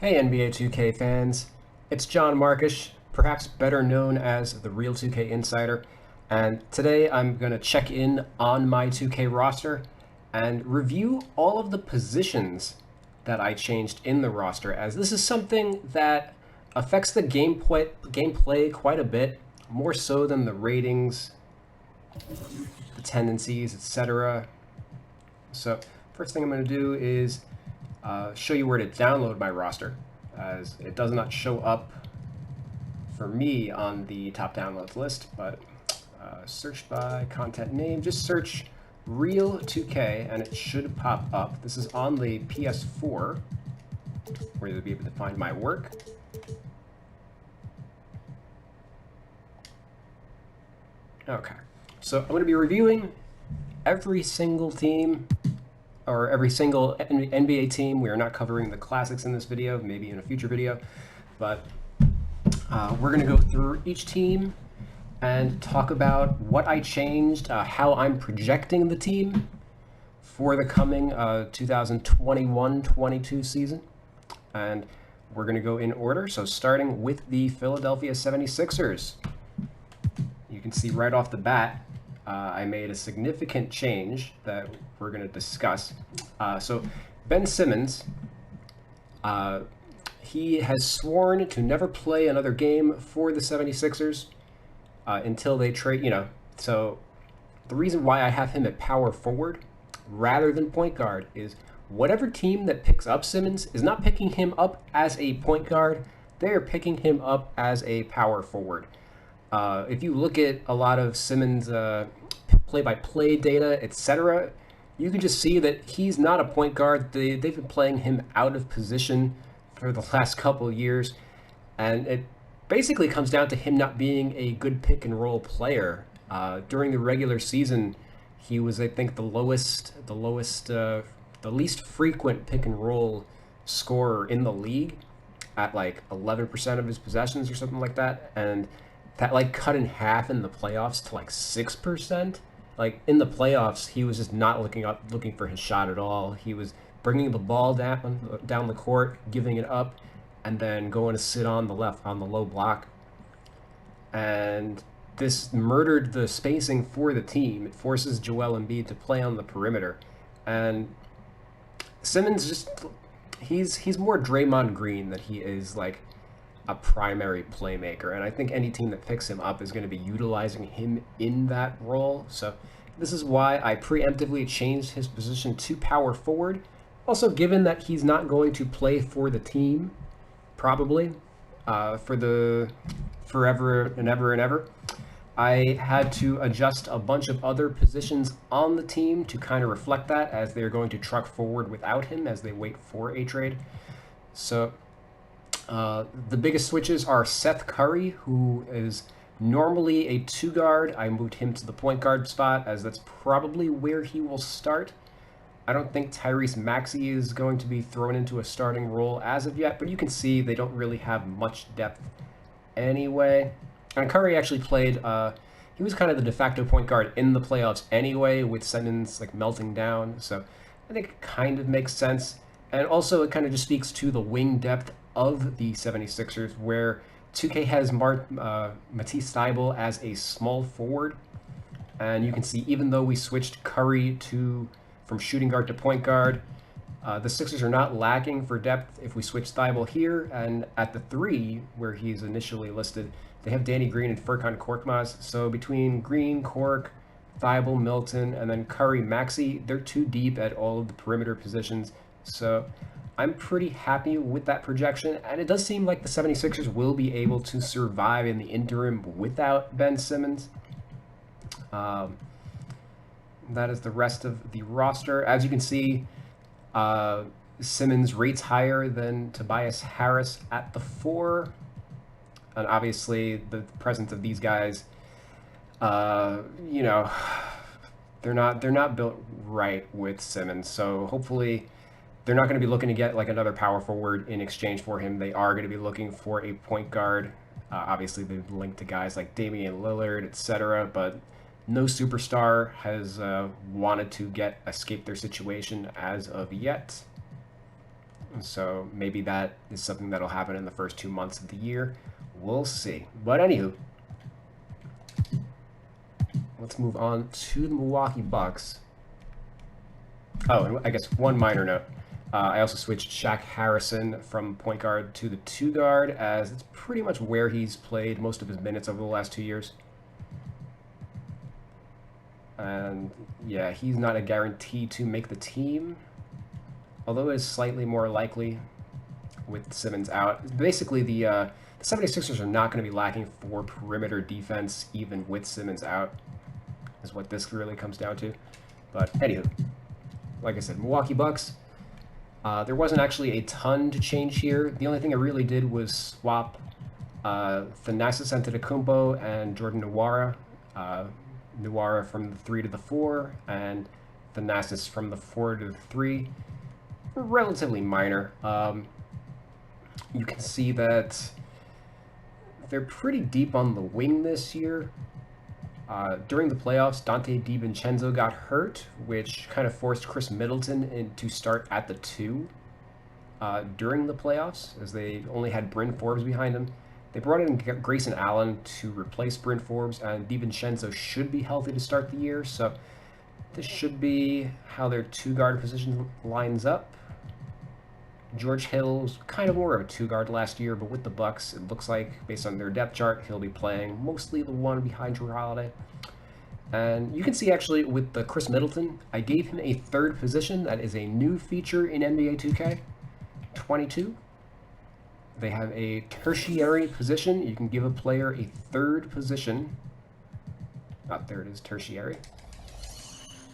Hey NBA 2K fans, it's John Markish, perhaps better known as the Real 2K Insider, and today I'm going to check in on my 2K roster and review all of the positions that I changed in the roster, as this is something that affects the gameplay quite a bit, more so than the ratings, the tendencies, etc. So first thing I'm going to do is show you where to download my roster, as it does not show up for me on the top downloads list, but search by content name, just search Real 2K and it should pop up. This is on the PS4, where you'll be able to find my work. Okay, so I'm going to be reviewing every single team or every single NBA team. We are not covering the classics in this video, maybe in a future video, but we're going to go through each team and talk about what I changed, how I'm projecting the team for the coming 2021-22 season. And we're going to go in order. So starting with the Philadelphia 76ers. You can see right off the bat, I made a significant change that we're going to discuss. So Ben Simmons, he has sworn to never play another game for the 76ers until they trade, So the reason why I have him at power forward rather than point guard is whatever team that picks up Simmons is not picking him up as a point guard. They are picking him up as a power forward. If you look at a lot of Simmons' play-by-play data, etc., you can just see that he's not a point guard. They've been playing him out of position for the last couple of years, and it basically comes down to him not being a good pick-and-roll player. During the regular season, he was, I think, the least frequent pick-and-roll scorer in the league at like 11% of his possessions or something like that, and that like cut in half in the playoffs to like 6%. Like in the playoffs, he was just not looking for his shot at all. He was bringing the ball down the court, giving it up, and then going to sit on the low block. And this murdered the spacing for the team. It forces Joel Embiid to play on the perimeter, and Simmons he's more Draymond Green than he is like a primary playmaker, and I think any team that picks him up is going to be utilizing him in that role. So this is why I preemptively changed his position to power forward. Also, given that he's not going to play for the team, probably, for the forever and ever, I had to adjust a bunch of other positions on the team to kind of reflect that, as they're going to truck forward without him as they wait for a trade. So the biggest switches are Seth Curry, who is normally a two guard. I moved him to the point guard spot, as that's probably where he will start. I don't think Tyrese Maxey is going to be thrown into a starting role as of yet, but you can see they don't really have much depth anyway. And Curry actually played, he was kind of the de facto point guard in the playoffs anyway, with Simmons like melting down, so I think it kind of makes sense. And also it kind of just speaks to the wing depth of the 76ers, where 2K has marked Matisse Thybulle as a small forward, and you can see even though we switched Curry from shooting guard to point guard, the Sixers are not lacking for depth if we switch Thybulle here. And at the 3, where he's initially listed, they have Danny Green and Furkan Korkmaz. So between Green, Cork, Thybulle, Milton, and then Curry, Maxey, they're too deep at all of the perimeter positions. So I'm pretty happy with that projection, and it does seem like the 76ers will be able to survive in the interim without Ben Simmons. That is the rest of the roster. As you can see, Simmons rates higher than Tobias Harris at the 4, and obviously the presence of these guys, they're not built right with Simmons. So hopefully they're not going to be looking to get like another power forward in exchange for him. They are going to be looking for a point guard. Obviously, they've linked to guys like Damian Lillard, etc., but no superstar has wanted to escape their situation as of yet. So maybe that is something that'll happen in the first 2 months of the year. We'll see. But anywho, let's move on to the Milwaukee Bucks. Oh, and I guess one minor note. I also switched Shaq Harrison from point guard to the 2 guard, as it's pretty much where he's played most of his minutes over the last 2 years. And yeah, he's not a guarantee to make the team, although it's slightly more likely with Simmons out. Basically, the 76ers are not going to be lacking for perimeter defense, even with Simmons out, is what this really comes down to. But anywho, like I said, Milwaukee Bucks, there wasn't actually a ton to change here. The only thing I really did was swap Thanasis Antetokounmpo and Jordan Nwora. Nwora from the 3 to the 4, and Thanasis from the 4 to the 3. Relatively minor. You can see that they're pretty deep on the wing this year. During the playoffs, Dante DiVincenzo got hurt, which kind of forced Chris Middleton to start at the 2 during the playoffs, as they only had Bryn Forbes behind him. They brought in Grayson Allen to replace Bryn Forbes, and DiVincenzo should be healthy to start the year, so this should be how their 2-guard position lines up. George Hill's kind of more of a 2-guard last year, but with the Bucks, it looks like, based on their depth chart, he'll be playing mostly the 1 behind Jrue Holiday. And you can see, actually, with the Chris Middleton, I gave him a 3rd position. That is a new feature in NBA 2K 22. They have a tertiary position. You can give a player a 3rd position. There it is, tertiary.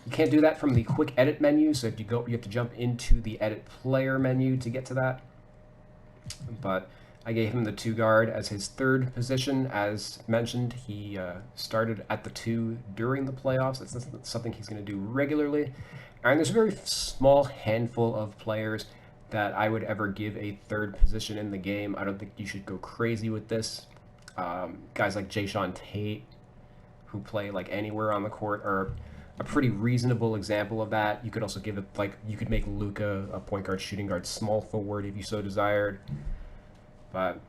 You can't do that from the quick edit menu, so if you go, you have to jump into the edit player menu to get to that. But I gave him the 2-guard as his 3rd position. As mentioned, he started at the 2 during the playoffs. That's something he's going to do regularly. And there's a very small handful of players that I would ever give a 3rd position in the game. I don't think you should go crazy with this. Guys like Jayshawn Tate, who play like anywhere on the court, are a pretty reasonable example of that. You could also give it, like, you could make Luka a point guard, shooting guard, small forward if you so desired. But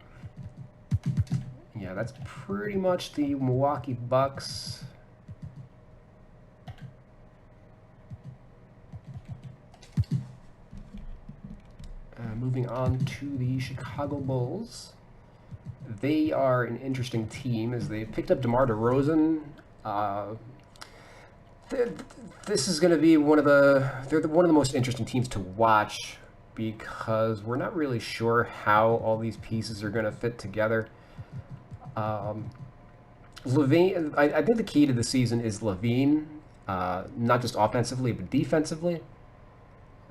yeah, that's pretty much the Milwaukee Bucks. Moving on to the Chicago Bulls. They are an interesting team, as they picked up DeMar DeRozan. This is going to be one of the most interesting teams to watch, because we're not really sure how all these pieces are going to fit together. LaVine, I think the key to the season is LaVine, not just offensively but defensively.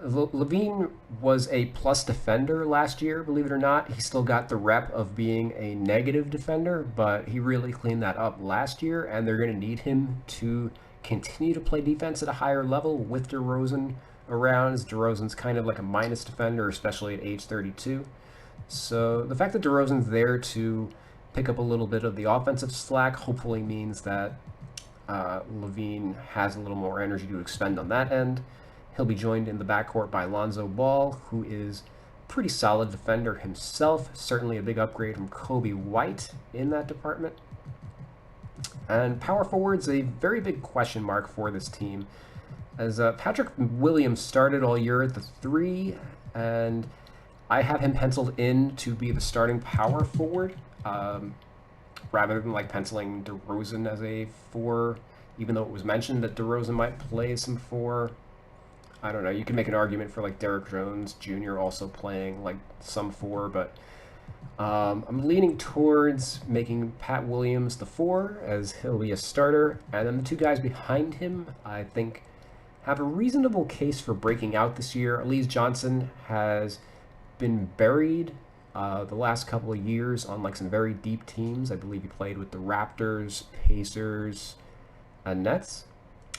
LaVine was a plus defender last year, believe it or not. He still got the rep of being a negative defender, but he really cleaned that up last year, and they're going to need him to continue to play defense at a higher level with DeRozan around. DeRozan's kind of like a minus defender, especially at age 32. So the fact that DeRozan's there to pick up a little bit of the offensive slack hopefully means that LaVine has a little more energy to expend on that end. He'll be joined in the backcourt by Lonzo Ball, who is a pretty solid defender himself, certainly a big upgrade from Kobe White in that department. And power forward's a very big question mark for this team, as Patrick Williams started all year at the 3, and I have him penciled in to be the starting power forward, rather than like penciling DeRozan as a 4, even though it was mentioned that DeRozan might play some 4. I don't know, you can make an argument for like Derrick Jones Jr. also playing like some 4, but I'm leaning towards making Pat Williams the 4, as he'll be a starter, and then the 2 guys behind him, I think, have a reasonable case for breaking out this year. Elise Johnson has been buried the last couple of years on like some very deep teams. I believe he played with the Raptors, Pacers, and Nets.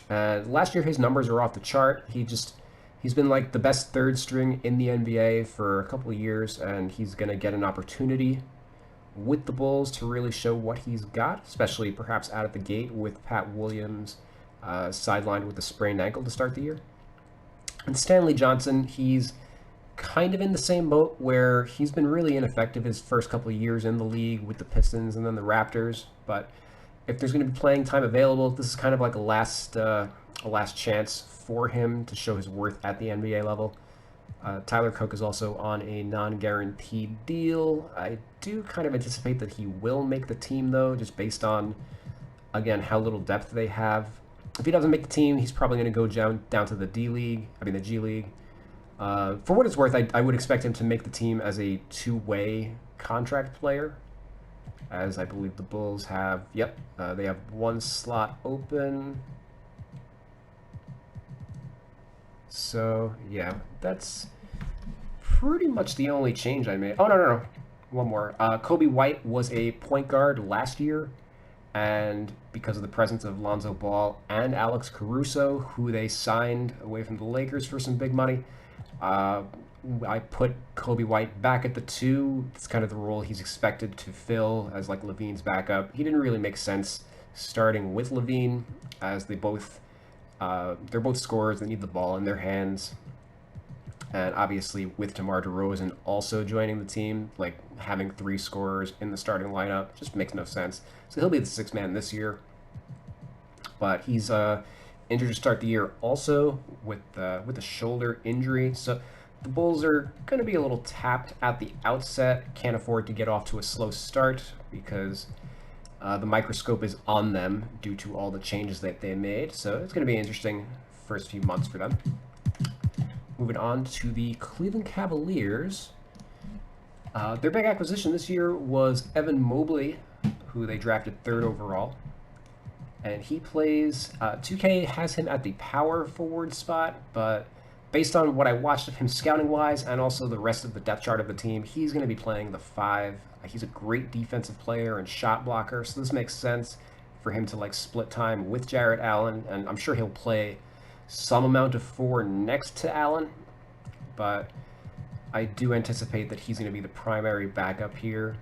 Last year his numbers are off the chart. He's been like the best 3rd string in the NBA for a couple of years, and he's going to get an opportunity with the Bulls to really show what he's got, especially perhaps out of the gate with Pat Williams sidelined with a sprained ankle to start the year. And Stanley Johnson, he's kind of in the same boat where he's been really ineffective his first couple of years in the league with the Pistons and then the Raptors. But if there's going to be playing time available, this is kind of like a last chance for him to show his worth at the NBA level. Tyler Cook is also on a non-guaranteed deal. I do kind of anticipate that he will make the team, though, just based on, again, how little depth they have. If he doesn't make the team, he's probably going to go down to the G League. For what it's worth, I would expect him to make the team as a two-way contract player, as I believe the Bulls have. Yep, they have one slot open. So, yeah, that's pretty much the only change I made. Oh, no. One more. Kobe White was a point guard last year, and because of the presence of Lonzo Ball and Alex Caruso, who they signed away from the Lakers for some big money, I put Kobe White back at the 2. It's kind of the role he's expected to fill as like Levine's backup. He didn't really make sense starting with Levine, as they're both scorers that need the ball in their hands. And obviously with DeMar DeRozan also joining the team, like having 3 scorers in the starting lineup just makes no sense. So he'll be the 6th man this year. But he's injured to start the year also with a shoulder injury. So the Bulls are going to be a little tapped at the outset. Can't afford to get off to a slow start because the microscope is on them due to all the changes that they made. So it's going to be an interesting first few months for them. Moving on to the Cleveland Cavaliers. Their big acquisition this year was Evan Mobley, who they drafted 3rd overall. And he plays, 2K has him at the power forward spot, but based on what I watched of him scouting-wise and also the rest of the depth chart of the team, he's going to be playing the 5. He's a great defensive player and shot blocker, so this makes sense for him to like split time with Jarrett Allen, and I'm sure he'll play some amount of 4 next to Allen, but I do anticipate that he's going to be the primary backup here.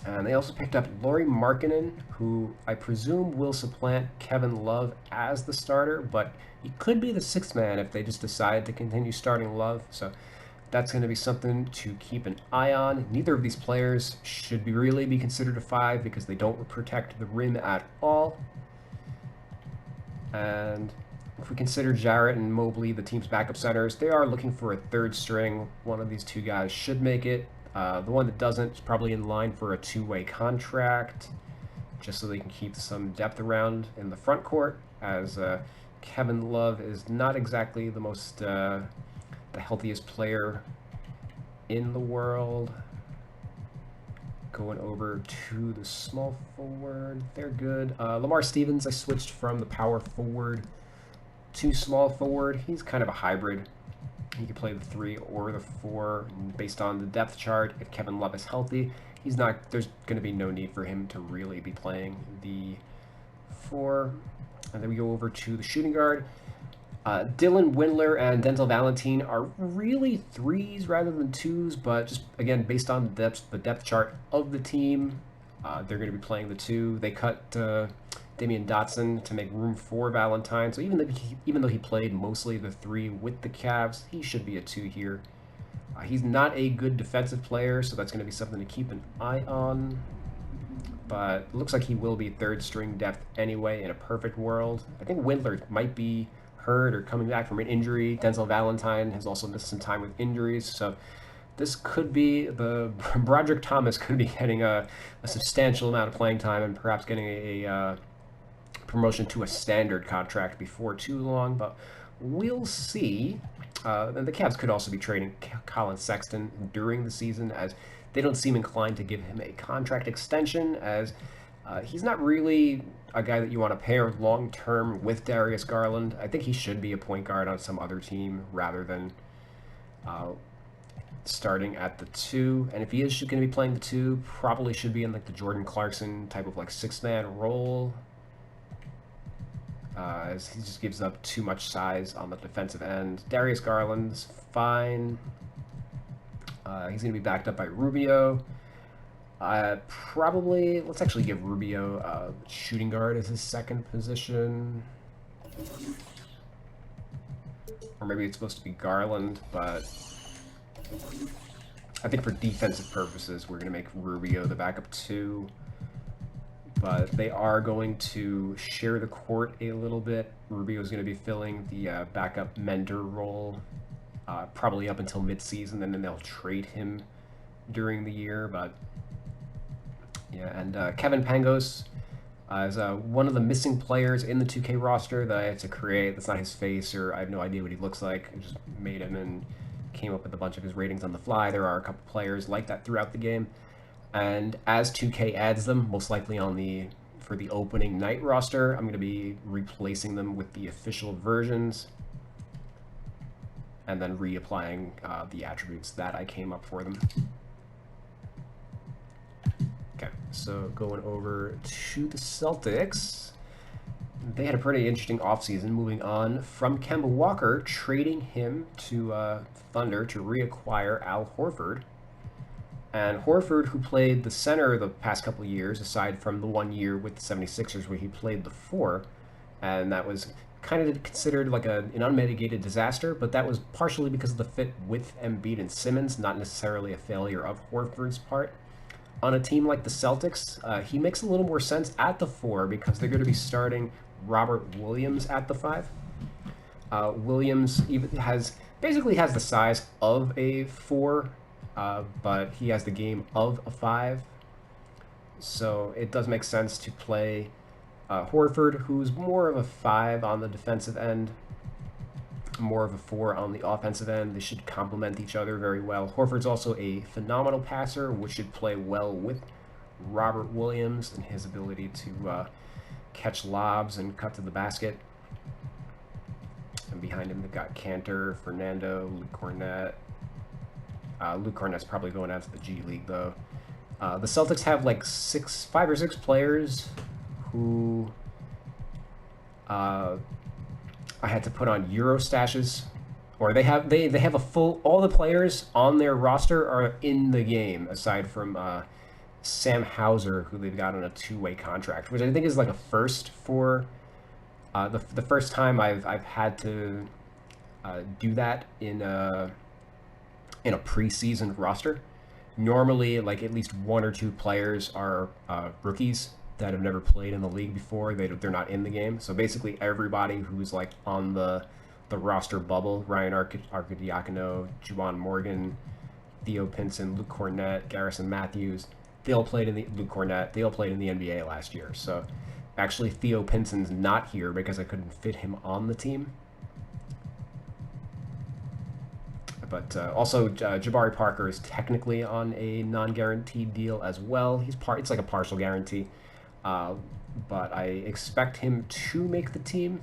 And they also picked up Lauri Markkanen, who I presume will supplant Kevin Love as the starter, but he could be the 6th man if they just decide to continue starting Love. So that's going to be something to keep an eye on. Neither of these players should really be considered a 5 because they don't protect the rim at all. And if we consider Jarrett and Mobley the team's backup centers, they are looking for a 3rd string. One of these 2 guys should make it. The one that doesn't is probably in line for a 2-way contract, just so they can keep some depth around in the front court, as Kevin Love is not exactly the most the healthiest player in the world. Going over to the small forward, they're good. Lamar Stevens, I switched from the power forward to small forward. He's kind of a hybrid. He can play the 3 or the 4 based on the depth chart. If Kevin Love is healthy, there's going to be no need for him to really be playing the 4. And then we go over to the shooting guard. Dylan Windler and Denzel Valentine are really 3s rather than 2s, but just again based on the depth chart of the team, they're going to be playing the 2. They cut Damian Dotson to make room for Valentine, so even though he played mostly the 3 with the Cavs, he should be a 2 here. He's not a good defensive player, so that's going to be something to keep an eye on. But it looks like he will be 3rd string depth anyway in a perfect world. I think Windler might be hurt or coming back from an injury. Denzel Valentine has also missed some time with injuries, so this could be Broderick Thomas could be getting a substantial amount of playing time and perhaps getting a promotion to a standard contract before too long, but we'll see. And the Cavs could also be trading Colin Sexton during the season, as they don't seem inclined to give him a contract extension, as he's not really a guy that you want to pair long-term with Darius Garland. I think he should be a point guard on some other team rather than starting at the 2. And if he is going to be playing the 2, probably should be in like the Jordan Clarkson type of like 6-man role, as he just gives up too much size on the defensive end. Darius Garland's fine. He's going to be backed up by Rubio. Probably, let's actually give Rubio shooting guard as his 2nd position. Or maybe it's supposed to be Garland, but I think for defensive purposes, we're going to make Rubio the backup 2. But they are going to share the court a little bit. Rubio's going to be filling the backup Mender role probably up until midseason, and then they'll trade him during the year. But yeah, and Kevin Pangos is one of the missing players in the 2K roster that I had to create. That's not his face, or I have no idea what he looks like. I just made him and came up with a bunch of his ratings on the fly. There are a couple players like that throughout the game. And as 2K adds them, most likely for the opening night roster, I'm going to be replacing them with the official versions and then reapplying the attributes that I came up for them. Okay, so going over to the Celtics. They had a pretty interesting offseason, moving on from Kemba Walker, trading him to Thunder to reacquire Al Horford. And Horford, who played the center the past couple of years, aside from the 1 year with the 76ers where he played the 4, and that was kind of considered like an unmitigated disaster, but that was partially because of the fit with Embiid and Simmons, not necessarily a failure of Horford's part. On a team like the Celtics, he makes a little more sense at the 4 because they're going to be starting Robert Williams at the 5. Williams basically has the size of a 4, but he has the game of a 5. So it does make sense to play Horford, who's more of a 5 on the defensive end, more of a 4 on the offensive end. They should complement each other very well. Horford's also a phenomenal passer, which should play well with Robert Williams and his ability to catch lobs and cut to the basket. And behind him, they've got Cantor, Fernando, Luke Cornett. Luke Cornett's probably going out to the G League, though. The Celtics have like 5 or 6 players who I had to put on Euro stashes, or they have a full. All the players on their roster are in the game, aside from Sam Hauser, who they've got on a 2-way contract, which I think is like a first for the first time I've had to do that in a preseason roster. Normally, like at least 1 or 2 players are rookies that have never played in the league before. They're not in the game. So basically everybody who's like on the roster bubble, Ryan Arcidiacono, Juwan Morgan, Theo Pinson, Luke Cornett, Garrison Matthews, they all played in the NBA last year. So actually Theo Pinson's not here because I couldn't fit him on the team. But also, Jabari Parker is technically on a non-guaranteed deal as well. It's like a partial guarantee. But I expect him to make the team,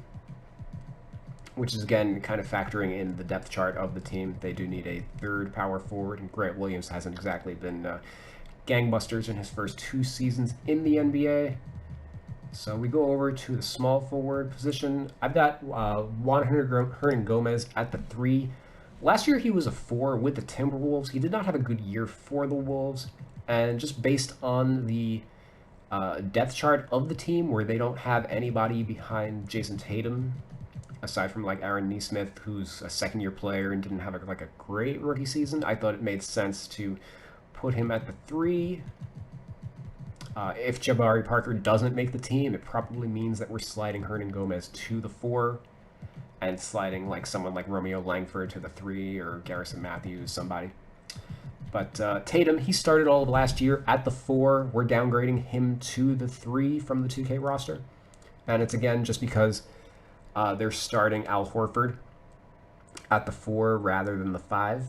which is, again, kind of factoring in the depth chart of the team. They do need a third power forward, and Grant Williams hasn't exactly been gangbusters in his first 2 seasons in the NBA. So we go over to the small forward position. I've got Juan Hernangomez at the 3. Last year he was a 4 with the Timberwolves. He did not have a good year for the Wolves, and just based on the depth chart of the team, where they don't have anybody behind Jason Tatum, aside from like Aaron Nesmith, who's a second-year player and didn't have a great rookie season, I thought it made sense to put him at the 3. If Jabari Parker doesn't make the team, it probably means that we're sliding Hernangomez to the 4 and sliding like someone like Romeo Langford to the 3, or Garrison Matthews, somebody. But Tatum, he started all of last year at the 4. We're downgrading him to the 3 from the 2K roster. And it's, again, just because they're starting Al Horford at the 4 rather than the 5.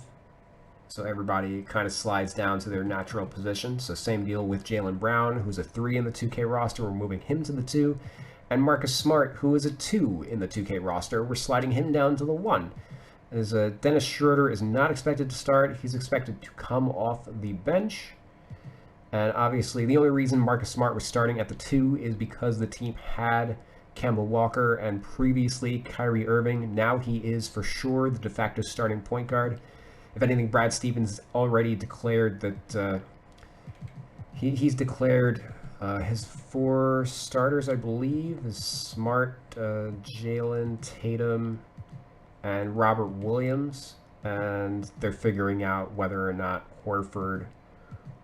So everybody kind of slides down to their natural position. So same deal with Jaylen Brown, who's a 3 in the 2K roster. We're moving him to the 2. And Marcus Smart, who is a 2 in the 2K roster, we're sliding him down to the 1. As Dennis Schroeder is not expected to start. He's expected to come off the bench. And obviously, the only reason Marcus Smart was starting at the 2 is because the team had Kemba Walker and previously Kyrie Irving. Now he is for sure the de facto starting point guard. If anything, Brad Stevens already declared that he's declared his 4 starters, I believe, is Smart, Jalen, Tatum, and Robert Williams. and they're figuring out whether or not Horford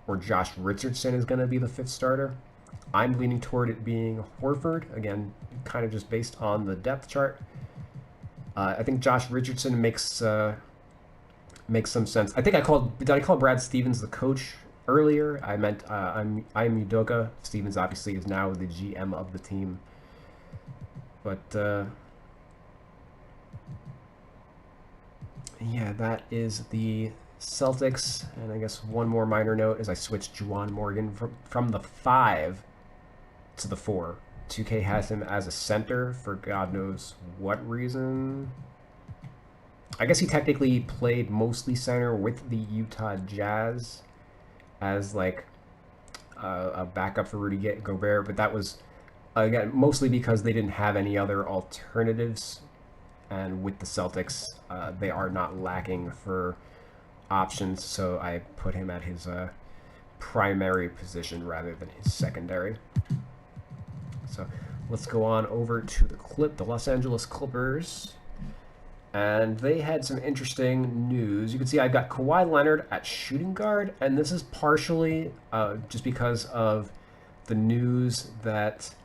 or Josh Richardson is going to be the fifth starter. I'm leaning toward it being Horford, again, kind of just based on the depth chart. I think Josh Richardson makes some sense. I think did I call Brad Stevens the coach earlier? I meant I'm Udoka. Stevens obviously is now the GM of the team. But yeah, that is the Celtics. And I guess one more minor note is I switched Juwan Morgan from the 5 to the 4. 2K has him as a center for God knows what reason. I guess he technically played mostly center with the Utah Jazz as like a backup for Rudy Gobert, but that was again mostly because they didn't have any other alternatives. And with the Celtics, they are not lacking for options, so I put him at his primary position rather than his secondary. So let's go on over to the Los Angeles Clippers. And they had some interesting news. You can see I've got Kawhi Leonard at shooting guard, and this is partially just because of the news that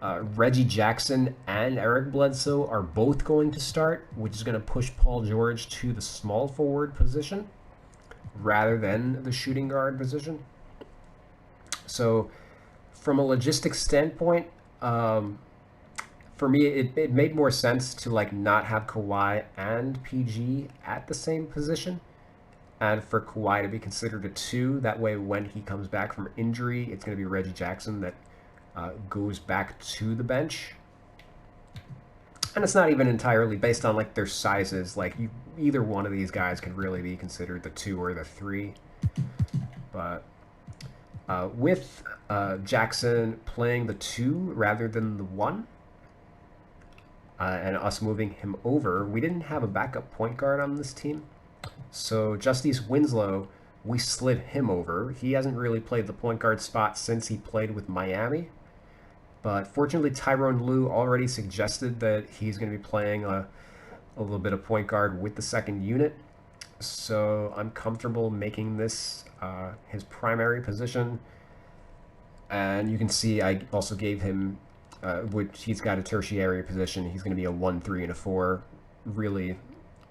Reggie Jackson and Eric Bledsoe are both going to start, which is going to push Paul George to the small forward position rather than the shooting guard position. So from a logistics standpoint, for me, it made more sense to like not have Kawhi and PG at the same position, and for Kawhi to be considered a 2. That way, when he comes back from injury, it's going to be Reggie Jackson that goes back to the bench. And it's not even entirely based on like their sizes. Like either one of these guys could really be considered the 2 or the 3. But with Jackson playing the 2 rather than the 1. And us moving him over, we didn't have a backup point guard on this team. So Justice Winslow, we slid him over. He hasn't really played the point guard spot since he played with Miami. But fortunately, Tyronn Lue already suggested that he's going to be playing a little bit of point guard with the second unit. So I'm comfortable making this his primary position. And you can see I also gave him which he's got a tertiary position. He's going to be a 1, 3, and a 4. Really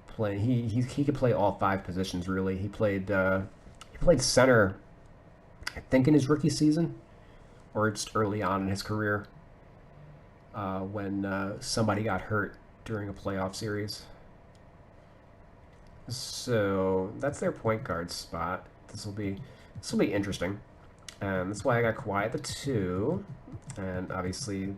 play. He could play all 5 positions. Really, he played center, I think, in his rookie season, or just early on in his career, when somebody got hurt during a playoff series. So that's their point guard spot. This will be interesting. And that's why I got Kawhi at the 2, and obviously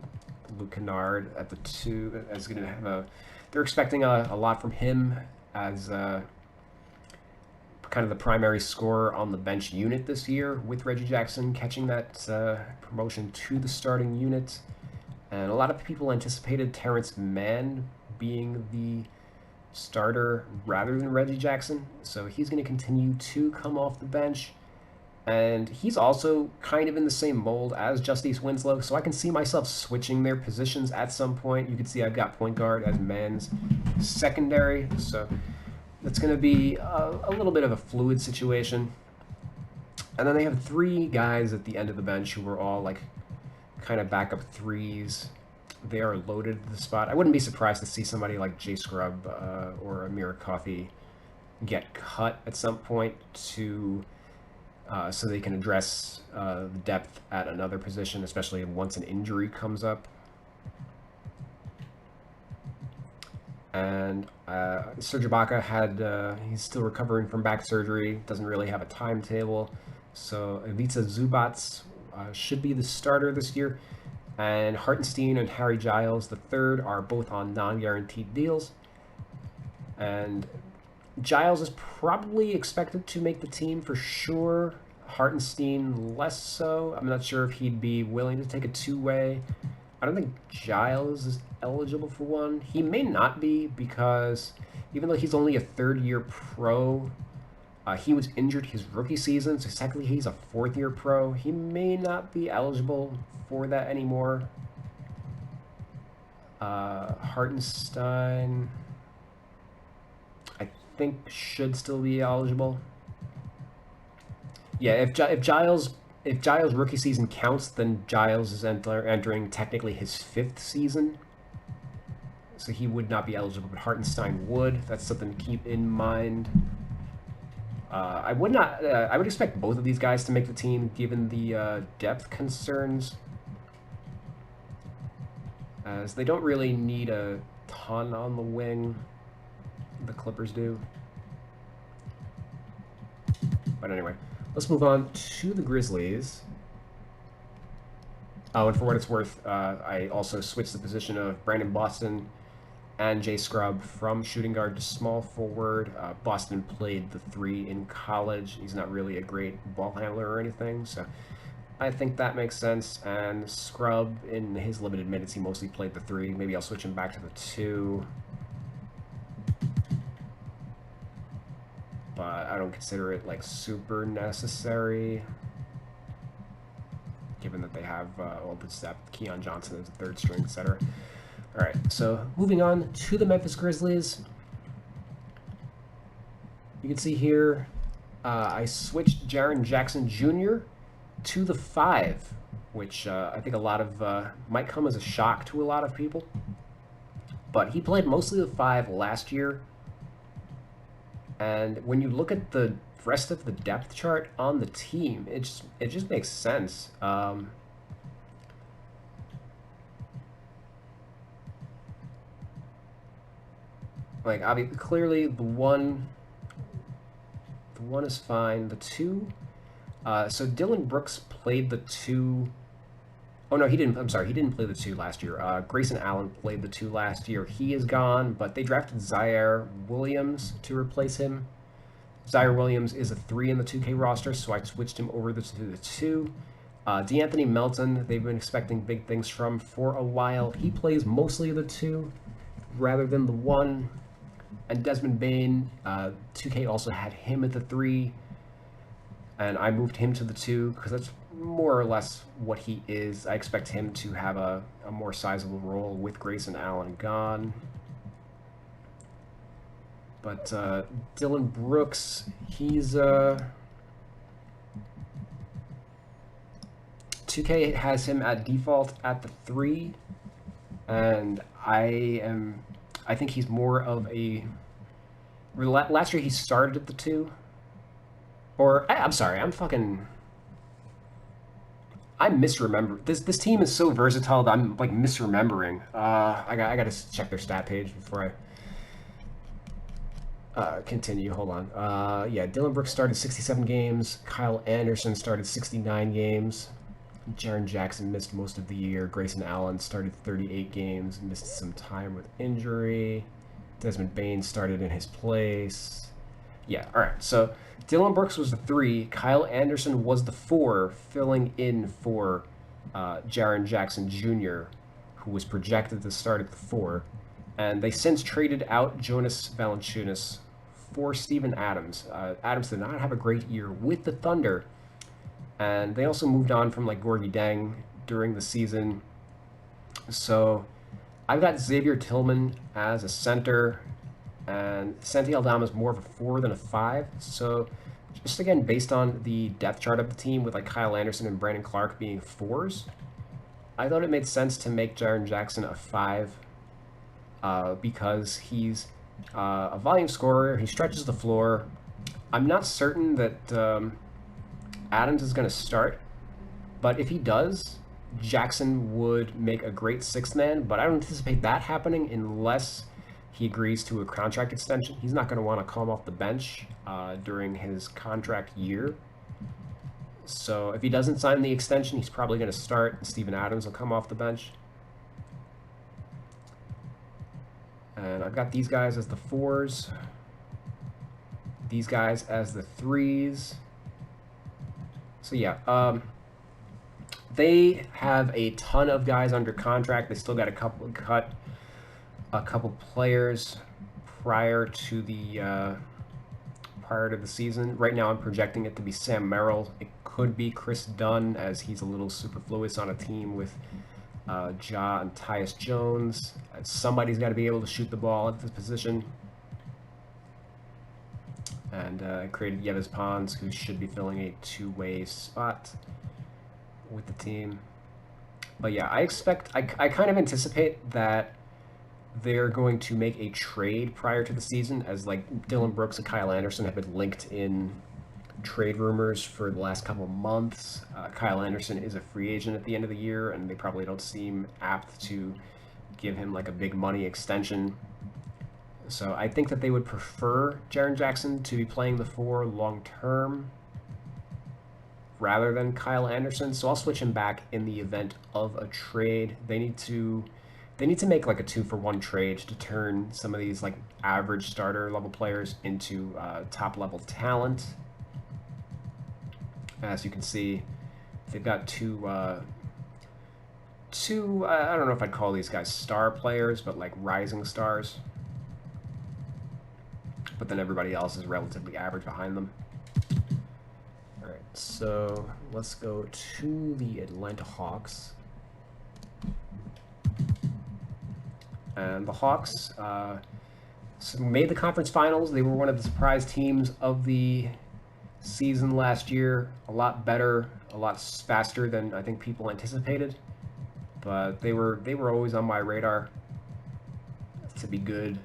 Luke Kennard at the 2 is going to have they're expecting a lot from him as kind of the primary scorer on the bench unit this year, with Reggie Jackson catching that promotion to the starting unit. And a lot of people anticipated Terrence Mann being the starter rather than Reggie Jackson, so he's going to continue to come off the bench. And he's also kind of in the same mold as Justice Winslow, so I can see myself switching their positions at some point. You can see I've got point guard as Mann's secondary, so it's going to be a little bit of a fluid situation. And then they have 3 guys at the end of the bench who are all like kind of backup 3s. They are loaded at the spot. I wouldn't be surprised to see somebody like Jay Scrubb or Amir Coffey get cut at some point to... so they can address the depth at another position, especially once an injury comes up. And Serge Ibaka he's still recovering from back surgery, doesn't really have a timetable. So Ivica Zubac should be the starter this year. And Hartenstein and Harry Giles III are both on non-guaranteed deals. And Giles is probably expected to make the team for sure. Hartenstein less so. I'm not sure if he'd be willing to take a 2-way. I don't think Giles is eligible for one. He may not be, because even though he's only a 3rd-year pro, he was injured his rookie season, so technically he's a 4th-year pro. He may not be eligible for that anymore. Hartenstein... I think should still be eligible. Yeah, if Giles rookie season counts, then Giles is entering technically his 5th season, so he would not be eligible. But Hartenstein would. That's something to keep in mind. I would not. I would expect both of these guys to make the team, given the depth concerns, as they don't really need a ton on the wing. The Clippers do. But anyway, let's move on to the Grizzlies. Oh, and for what it's worth, I also switched the position of Brandon Boston and Jay Scrubb from shooting guard to small forward. Boston played the 3 in college. He's not really a great ball handler or anything, so I think that makes sense. And Scrubb, in his limited minutes, he mostly played the 3. Maybe I'll switch him back to the 2. But I don't consider it like super necessary, given that they have all the depth. Keon Johnson is a 3rd string, etc. All right, so moving on to the Memphis Grizzlies. You can see here, I switched Jaren Jackson Jr. to the 5, which I think a lot of might come as a shock to a lot of people. But he played mostly the 5 last year. And when you look at the rest of the depth chart on the team, it just makes sense. Like, obviously, clearly the one is fine. The 2, so Dylan Brooks played the 2. Oh no, he didn't. I'm sorry, he didn't play the 2 last year. Grayson Allen played the 2 last year. He is gone, but they drafted Zaire Williams to replace him. Zaire Williams is a 3 in the 2K roster, so I switched him over to the 2. DeAnthony Melton, they've been expecting big things from for a while. He plays mostly the 2 rather than the 1. And Desmond Bane, 2K also had him at the 3, and I moved him to the 2 because that's more or less what he is. I expect him to have a more sizable role with Grayson Allen gone. But Dylan Brooks, he's 2K has him at default at the 3, and I think he's more of a. Last year he started at the 2. Or I'm sorry, I misremember. This team is so versatile that I'm like misremembering. I got to check their stat page before I continue. Hold on. Yeah, Dylan Brooks started 67 games. Kyle Anderson started 69 games. Jaren Jackson missed most of the year. Grayson Allen started 38 games, missed some time with injury. Desmond Bane started in his place. Yeah, all right. So Dylan Brooks was the 3. Kyle Anderson was the 4, filling in for Jaren Jackson Jr., who was projected to start at the 4. And they since traded out Jonas Valanciunas for Steven Adams. Adams did not have a great year with the Thunder. And they also moved on from like Gorgie Deng during the season. So I've got Xavier Tillman as a center, and Santi Aldama is more of a 4 than a 5. So just again, based on the depth chart of the team with like Kyle Anderson and Brandon Clark being 4s, I thought it made sense to make Jaren Jackson a 5 because he's a volume scorer. He stretches the floor. I'm not certain that Adams is going to start, but if he does, Jackson would make a great 6th man, but I don't anticipate that happening unless he agrees to a contract extension. He's not going to want to come off the bench during his contract year. So if he doesn't sign the extension, he's probably going to start, and Steven Adams will come off the bench. And I've got these guys as the 4s, these guys as the 3s. So yeah, they have a ton of guys under contract. They still got a couple players prior to the season. Right now, I'm projecting it to be Sam Merrill. It could be Chris Dunn, as he's a little superfluous on a team with Ja and Tyus Jones. Somebody's got to be able to shoot the ball at this position. And created Yves Pons, who should be filling a two-way spot with the team. But yeah, I kind of anticipate that they're going to make a trade prior to the season, as like Dylan Brooks and Kyle Anderson have been linked in trade rumors for the last couple of months. Kyle Anderson is a free agent at the end of the year, and they probably don't seem apt to give him like a big money extension. So I think that they would prefer Jaren Jackson to be playing the 4 long term rather than Kyle Anderson. So I'll switch him back in the event of a trade. They need to make like a 2-for-1 trade to turn some of these like average starter level players into top level talent. As you can see, they've got two I don't know if I'd call these guys star players, but like rising stars. But then everybody else is relatively average behind them. All right, so let's go to the Atlanta Hawks. And the Hawks made the conference finals. They were one of the surprise teams of the season last year. A lot better, a lot faster than I think people anticipated. But they were always on my radar to be good.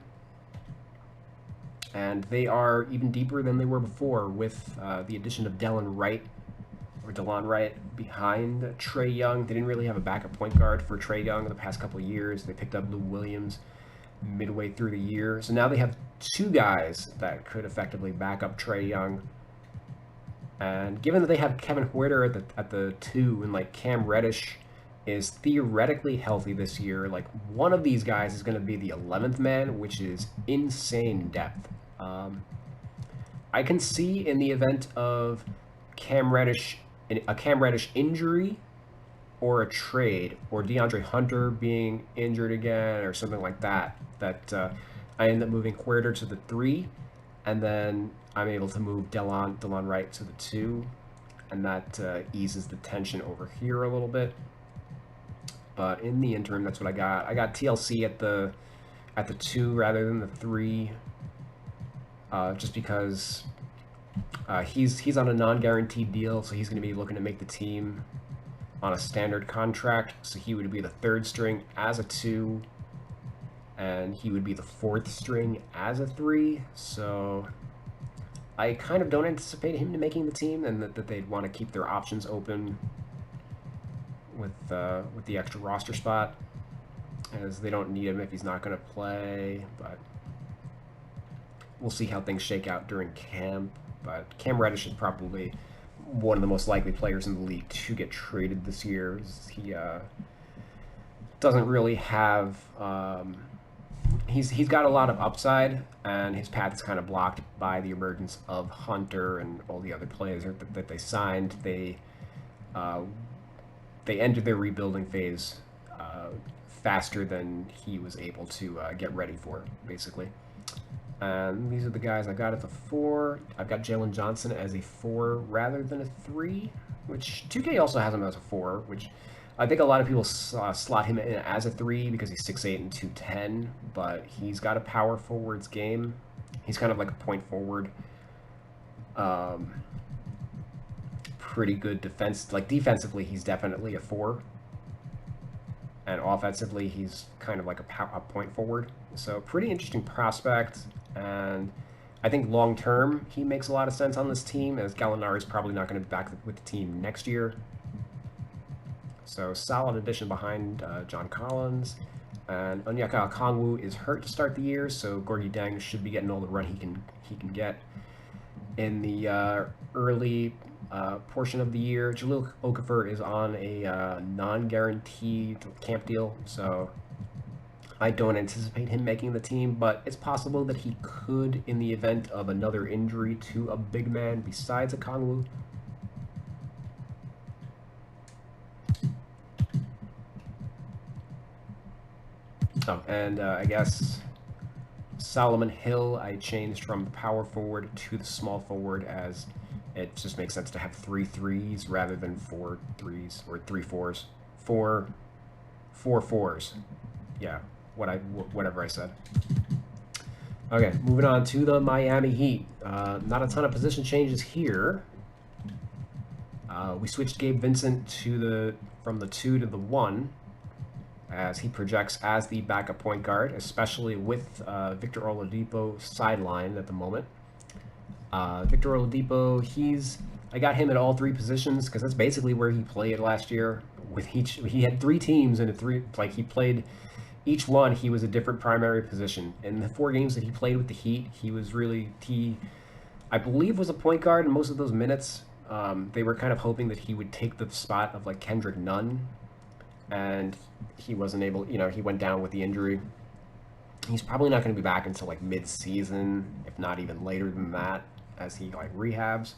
And they are even deeper than they were before with the addition of Delon Wright behind Trae Young. They didn't really have a backup point guard for Trae Young in the past couple of years. They picked up Lou Williams midway through the year. So now they have 2 guys that could effectively back up Trae Young. And given that they have Kevin Huerter at the 2 and like Cam Reddish is theoretically healthy this year, like one of these guys is going to be the 11th man, which is insane depth. I can see in the event of a Cam Reddish injury or a trade, or DeAndre Hunter being injured again or something like that, I end up moving Huerter to the 3, and then I'm able to move Delon Wright to the 2, and that eases the tension over here a little bit. But in the interim, that's what I got. I got TLC at the 2 rather than the 3. Just because he's on a non-guaranteed deal, so he's going to be looking to make the team on a standard contract. So he would be the 3rd string as a 2, and he would be the 4th string as a 3. So I kind of don't anticipate him making the team, and that they'd want to keep their options open with the extra roster spot, as they don't need him if he's not going to play. But we'll see how things shake out during camp. But Cam Reddish is probably one of the most likely players in the league to get traded this year. He doesn't really have... He's got a lot of upside, and his path is kind of blocked by the emergence of Hunter and all the other players that they signed. They ended their rebuilding phase faster than he was able to get ready for, basically. And these are the guys I got at the 4. I've got Jalen Johnson as a 4 rather than a 3, which 2K also has him as a 4, which I think a lot of people slot him in as a 3 because he's 6'8" and 210, but he's got a power forward's game. He's kind of like a point forward. Pretty good defense. Like defensively, he's definitely a 4. And offensively, he's kind of like a point forward. So pretty interesting prospect. And I think long term, he makes a lot of sense on this team, as Gallinari's probably not going to be back with the team next year. So solid addition behind John Collins. And Onyeka Okongwu is hurt to start the year, so Gorgui Dieng should be getting all the run he can get in the early portion of the year. Jahlil Okafor is on a non-guaranteed camp deal, so I don't anticipate him making the team, but it's possible that he could in the event of another injury to a big man besides Okongwu. Oh, and I guess Solomon Hill, I changed from the power forward to the small forward, as it just makes sense to have 3 3s rather than 4 3s or 3 4s. 4 4s. Yeah, whatever I said. Okay, moving on to the Miami Heat. Not a ton of position changes here. We switched Gabe Vincent from the 2 to the 1, as he projects as the backup point guard, especially with Victor Oladipo sidelined at the moment. Victor Oladipo, I got him at all three positions because that's basically where he played last year. He had three teams and he played each one. He was a different primary position. In the 4 games that he played with the Heat, I believe, was a point guard in most of those minutes. They were kind of hoping that he would take the spot of like Kendrick Nunn, and he wasn't able. He went down with the injury. He's probably not going to be back until like mid-season, if not even later than that, as he like rehabs.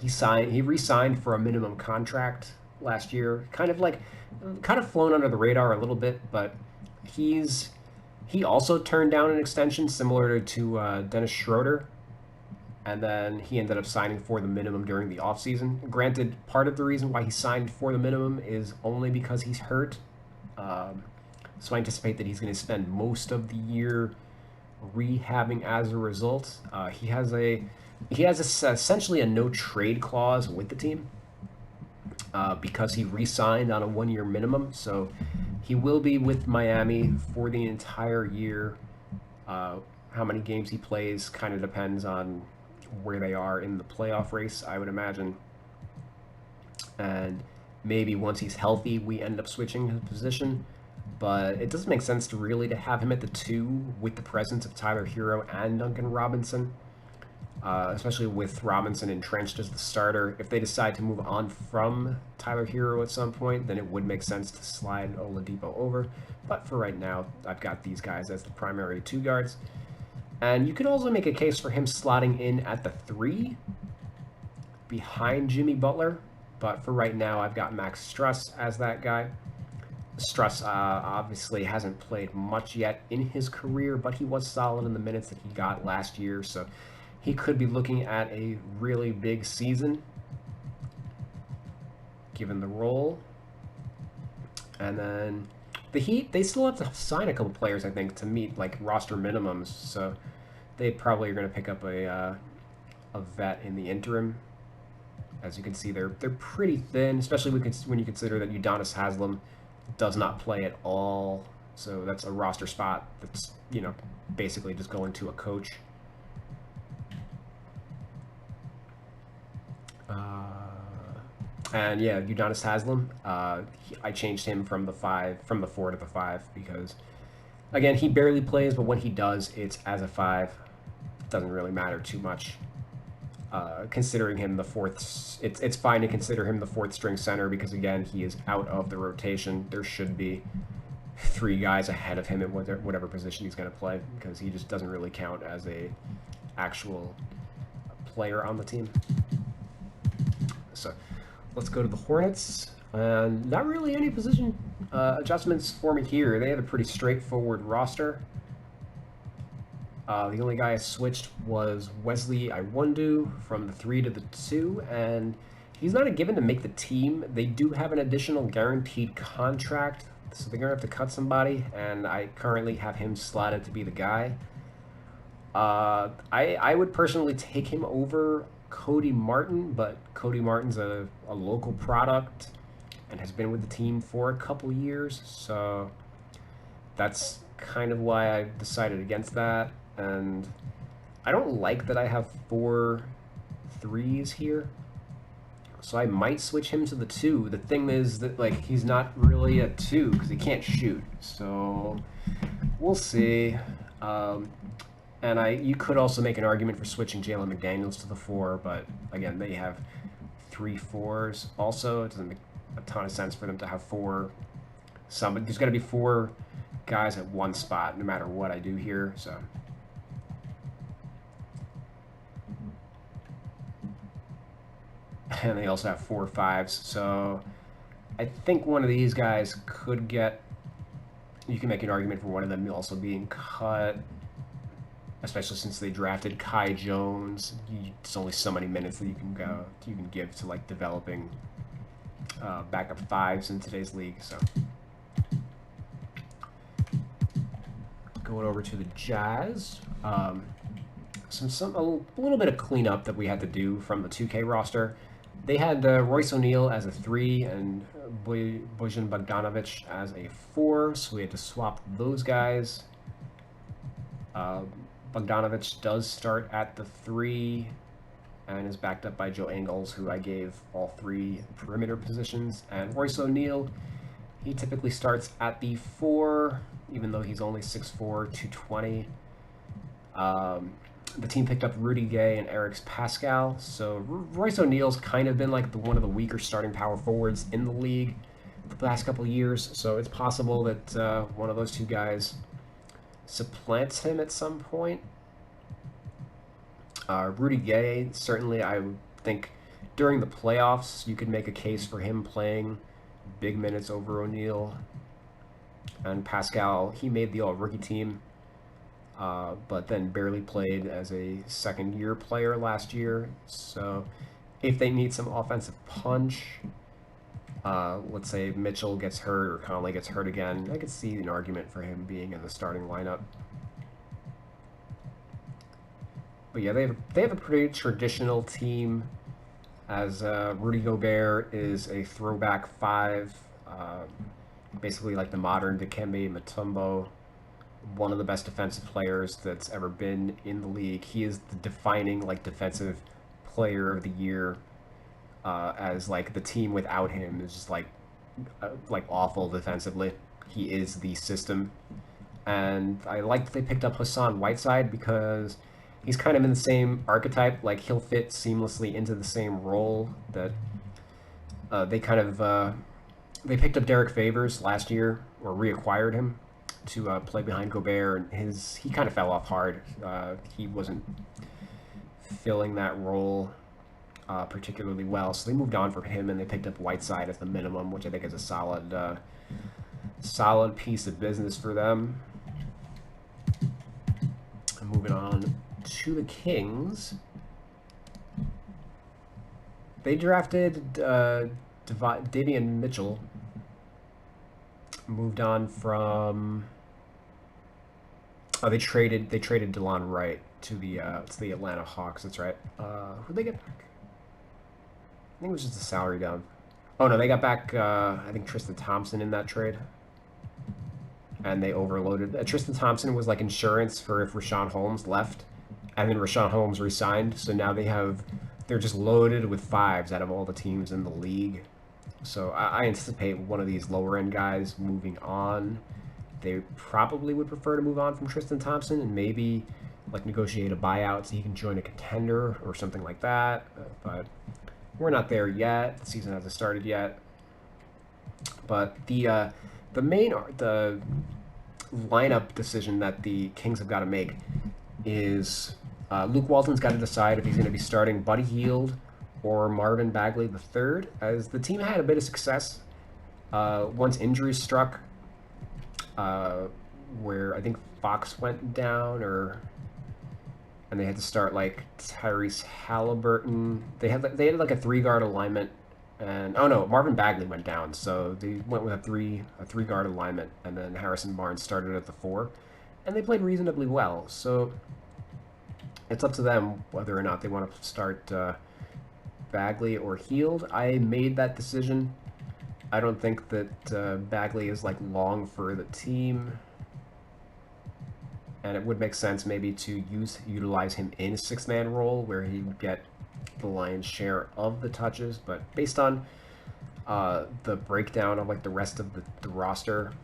He re-signed for a minimum contract last year, kind of flown under the radar a little bit, but he also turned down an extension similar to Dennis Schroeder, and then he ended up signing for the minimum during the offseason. Granted, part of the reason why he signed for the minimum is only because he's hurt. So I anticipate that he's going to spend most of the year rehabbing as a result. He has essentially a no trade clause with the team because he re-signed on a 1-year minimum. So he will be with Miami for the entire year. How many games he plays kind of depends on where they are in the playoff race, I would imagine. And maybe once he's healthy, we end up switching his position. But it doesn't make sense to have him at the 2 with the presence of Tyler Hero and Duncan Robinson, especially with Robinson entrenched as the starter. If they decide to move on from Tyler Hero at some point, then it would make sense to slide Oladipo over. But for right now, I've got these guys as the primary 2 guards. And you could also make a case for him slotting in at the 3 behind Jimmy Butler. But for right now, I've got Max Strus as that guy. Strus obviously hasn't played much yet in his career, but he was solid in the minutes that he got last year, so he could be looking at a really big season given the role. And then the Heat, they still have to sign a couple players, I think, to meet like roster minimums, so they probably are going to pick up a vet in the interim. As you can see, they're pretty thin, especially when you consider that Udonis Haslem does not play at all, so that's a roster spot that's basically just going to a coach. And yeah, Udonis Haslem, I changed him from the 4 to the 5 because, again, he barely plays, but when he does, it's as a 5. It doesn't really matter too much. Considering him the 4th, it's fine to consider him the 4th string center because, again, he is out of the rotation. There should be 3 guys ahead of him in whatever position he's going to play because he just doesn't really count as a actual player on the team. So let's go to the Hornets. And not really any position adjustments for me here. They have a pretty straightforward roster. The only guy I switched was Wesley Iwundu from the 3 to the 2, and he's not a given to make the team. They do have an additional guaranteed contract, so they're going to have to cut somebody, and I currently have him slotted to be the guy. I would personally take him over Cody Martin, but Cody Martin's a local product and has been with the team for a couple years, so that's kind of why I decided against that. And I don't like that I have 4 threes here, so I might switch him to the 2. The thing is that he's not really a 2 because he can't shoot, so we'll see. And you could also make an argument for switching Jalen McDaniels to the 4, but again, they have 3 4s also. It doesn't make a ton of sense for them to have 4. There's got to be 4 guys at one spot no matter what I do here, so. And they also have 4 5s, so I think one of these guys could get. You can make an argument for one of them also being cut, especially since they drafted Kai Jones. There's only so many minutes that you can give to developing backup 5s in today's league. So Going over to the Jazz. A little bit of cleanup that we had to do from the 2K roster. They had Royce O'Neal as a 3 and Bojan Bogdanovic as a 4, so we had to swap those guys. Bogdanovic does start at the 3 and is backed up by Joe Ingles, who I gave all 3 perimeter positions. And Royce O'Neal, he typically starts at the 4, even though he's only 6'4", 220. The team picked up Rudy Gay and Eric Pascal, so Royce O'Neal's kind of been like one of the weaker starting power forwards in the league the last couple of years, so it's possible that one of those two guys supplants him at some point. Rudy Gay, certainly I would think during the playoffs you could make a case for him playing big minutes over O'Neal. And Pascal, he made the all-rookie team, but then barely played as a second-year player last year. So if they need some offensive punch, let's say Mitchell gets hurt or Conley gets hurt again, I could see an argument for him being in the starting lineup. But yeah, they have a pretty traditional team, as Rudy Gobert is a throwback 5, basically like the modern Dikembe Mutombo, one of the best defensive players that's ever been in the league. He is the defining like defensive player of the year, as like the team without him is just like awful defensively. He is the system, and I like that they picked up Hassan Whiteside because he's kind of in the same archetype. Like he'll fit seamlessly into the same role that they picked up Derek Favors last year, or reacquired him to play behind Gobert, and he kind of fell off hard. He wasn't filling that role particularly well, so they moved on from him and they picked up Whiteside as the minimum, which I think is a solid piece of business for them. And moving on to the Kings, they drafted Davion Mitchell. Moved on from they traded DeLon Wright to the Atlanta Hawks. That's right. Who'd they get back? I think it was just a salary down. Oh no, they got back I think Tristan Thompson in that trade. And they overloaded. Tristan Thompson was like insurance for if Rashawn Holmes left, and then Rashawn Holmes resigned. So now they're just loaded with 5s out of all the teams in the league. So I anticipate one of these lower end guys moving on. They probably would prefer to move on from Tristan Thompson and maybe like negotiate a buyout so he can join a contender or something like that. But we're not there yet. The season hasn't started yet. But the lineup decision that the Kings have got to make is Luke Walton's got to decide if he's going to be starting Buddy Hield or Marvin Bagley III, as the team had a bit of success once injuries struck, where I think Fox went down, and they had to start like Tyrese Halliburton. They had like a 3-guard alignment, and oh no, Marvin Bagley went down, so they went with a 3-guard alignment, and then Harrison Barnes started at the 4, and they played reasonably well. So it's up to them whether or not they want to start Bagley or Hield. I made that decision. I don't think that Bagley is like long for the team, and it would make sense maybe to utilize him in a 6-man role where he would get the lion's share of the touches. But based on the breakdown of like the rest of the roster,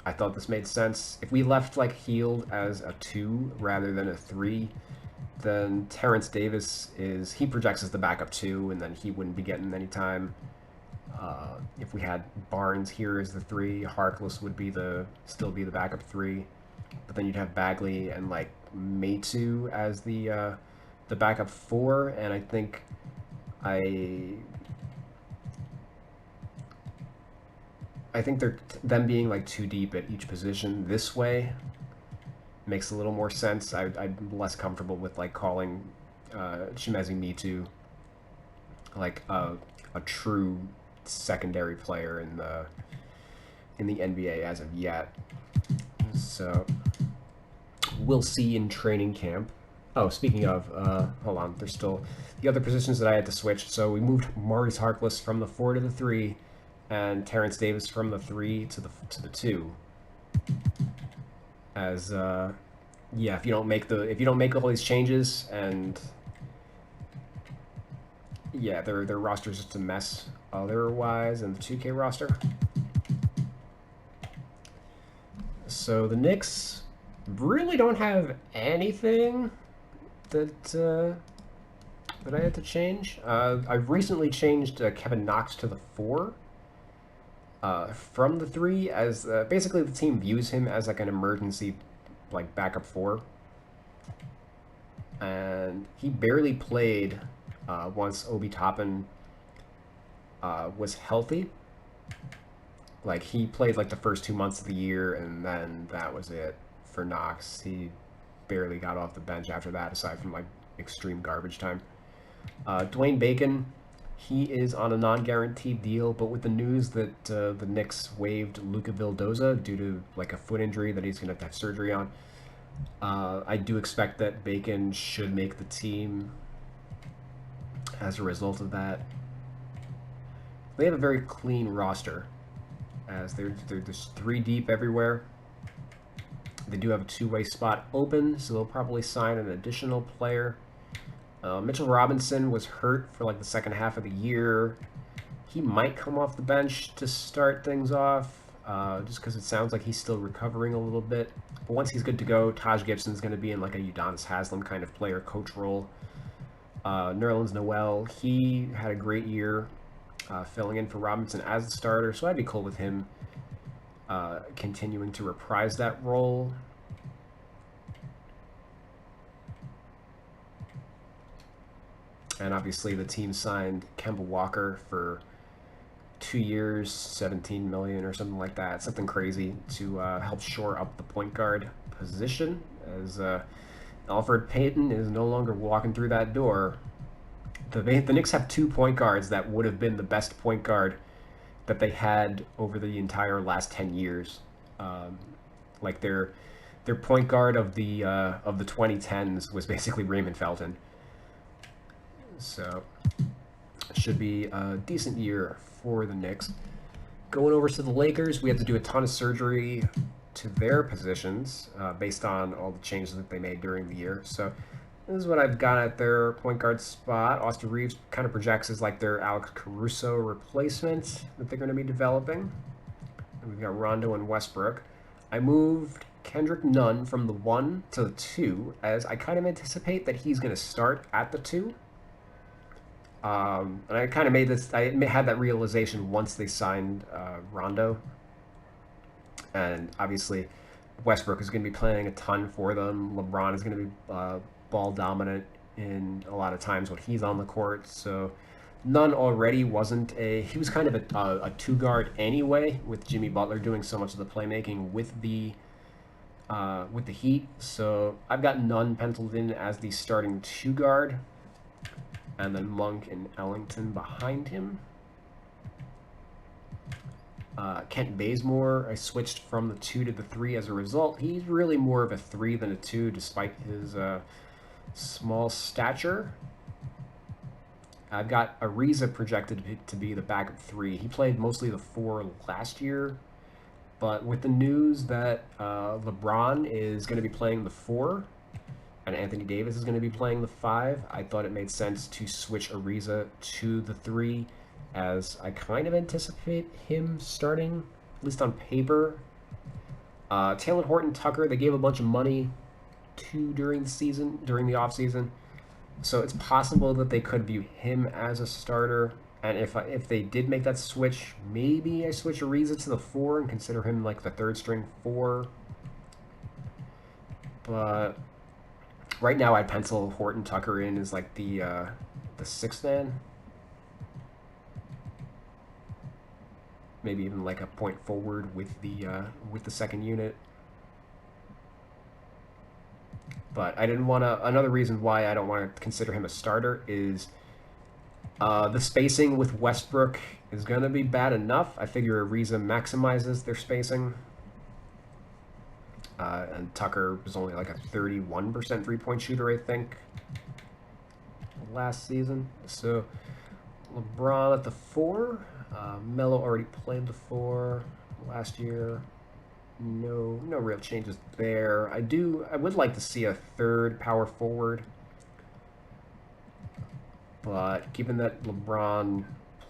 I thought this made sense. If we left like Hield as a 2 rather than a 3, then Terrence Davis he projects as the backup 2, and then he wouldn't be getting any time. If we had Barnes here as the 3, Harkless would still be the backup 3, but then you'd have Bagley and like Metu as the backup 4, and I think them being like too deep at each position this way makes a little more sense. I'm less comfortable with like calling Chimezie Metu like a true secondary player in the NBA as of yet. So we'll see in training camp. Oh, speaking of, hold on, there's still the other positions that I had to switch. So we moved Maurice Harkless from the 4 to the 3, and Terrence Davis from the 3 to the 2. As yeah, if you don't make all these changes, and yeah, their roster's just a mess otherwise in the 2K roster. So the Knicks really don't have anything that I had to change. I've recently changed Kevin Knox to the 4 from the 3, as basically the team views him as like an emergency, like backup 4, and he barely played once Obi Toppin was healthy. Like, he played like the first 2 months of the year, and then that was it for Knox. He barely got off the bench after that, aside from like extreme garbage time. Dwayne Bacon, he is on a non-guaranteed deal, but with the news that the Knicks waived Luka Vildoza due to like a foot injury that he's going to have surgery on, I do expect that Bacon should make the team as a result of that. They have a very clean roster, as they're just 3 deep everywhere. They do have a 2-way spot open, so they'll probably sign an additional player. Mitchell Robinson was hurt for like the second half of the year. He might come off the bench to start things off, just because it sounds like he's still recovering a little bit. But once he's good to go, Taj Gibson's going to be in like a Udonis Haslem kind of player coach role. Nerlens Noel, he had a great year filling in for Robinson as the starter, so I'd be cool with him continuing to reprise that role. And obviously the team signed Kemba Walker for 2 years, $17 million or something like that, something crazy, to help shore up the point guard position, as Alfred Payton is no longer walking through that door. The Knicks have 2 point guards that would have been the best point guard that they had over the entire last 10 years. Like their point guard of the 2010s was basically Raymond Felton. So it should be a decent year for the Knicks. Going over to the Lakers, we have to do a ton of surgery to their positions based on all the changes that they made during the year. So this is what I've got at their point guard spot. Austin Reeves kind of projects as like their Alex Caruso replacement that they're going to be developing. And we've got Rondo and Westbrook. I moved Kendrick Nunn from the 1 to the 2, as I kind of anticipate that he's going to start at the 2. And I kind of had that realization once they signed Rondo. And obviously Westbrook is going to be playing a ton for them. LeBron is going to be ball dominant in a lot of times when he's on the court. So Nunn already wasn't he was kind of a 2 guard anyway, with Jimmy Butler doing so much of the playmaking with the Heat. So I've got Nunn penciled in as the starting 2 guard, and then Monk and Ellington behind him. Kent Bazemore, I switched from the 2 to the 3 as a result. He's really more of a 3 than a 2, despite his small stature. I've got Ariza projected to be the backup 3. He played mostly the 4 last year, but with the news that LeBron is going to be playing the 4 and Anthony Davis is going to be playing the 5, I thought it made sense to switch Ariza to the 3, as I kind of anticipate him starting, at least on paper. Taylor Horton Tucker, they gave a bunch of money to during the offseason, so it's possible that they could view him as a starter. And if they did make that switch, maybe I switch Ariza to the 4 and consider him like the 3rd string 4. But right now I'd pencil Horton Tucker in as like the 6th man. Maybe even like a point forward with the second unit. But I didn't want to. Another reason why I don't want to consider him a starter is the spacing with Westbrook is going to be bad enough. I figure Ariza maximizes their spacing. And Tucker was only like a 31% three-point shooter, I think, last season. So LeBron at the 4. Melo already played the 4 last year. No real changes there. I would like to see a third power forward, but given that LeBron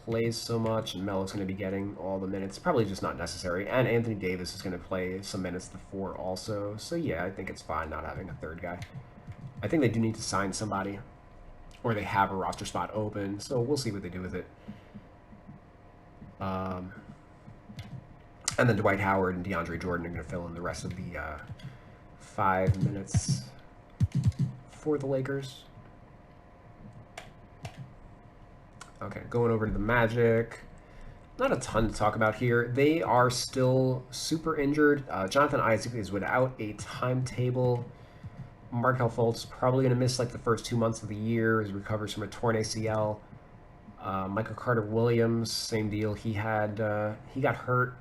plays so much and Melo's going to be getting all the minutes, probably just not necessary. And Anthony Davis is going to play some minutes the 4 also. So yeah, I think it's fine not having a third guy. I think they do need to sign somebody, or they have a roster spot open, so we'll see what they do with it. And then Dwight Howard and DeAndre Jordan are going to fill in the rest of the 5 minutes for the Lakers. Okay, going over to the Magic. Not a ton to talk about here. They are still super injured. Jonathan Isaac is without a timetable. Markelle Fultz probably going to miss like the first 2 months of the year as he recovers from a torn ACL. Michael Carter-Williams, same deal. He got hurt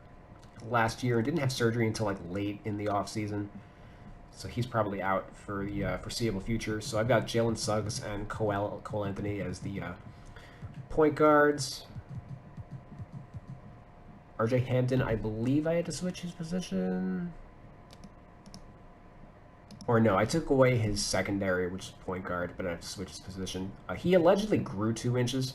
last year and didn't have surgery until like late in the offseason. So he's probably out for the foreseeable future. So I've got Jalen Suggs and Cole Anthony as the point guards. RJ Hampton, I believe I had to switch his position. Or no, I took away his secondary, which is point guard, but I have to switch his position. He allegedly grew 2 inches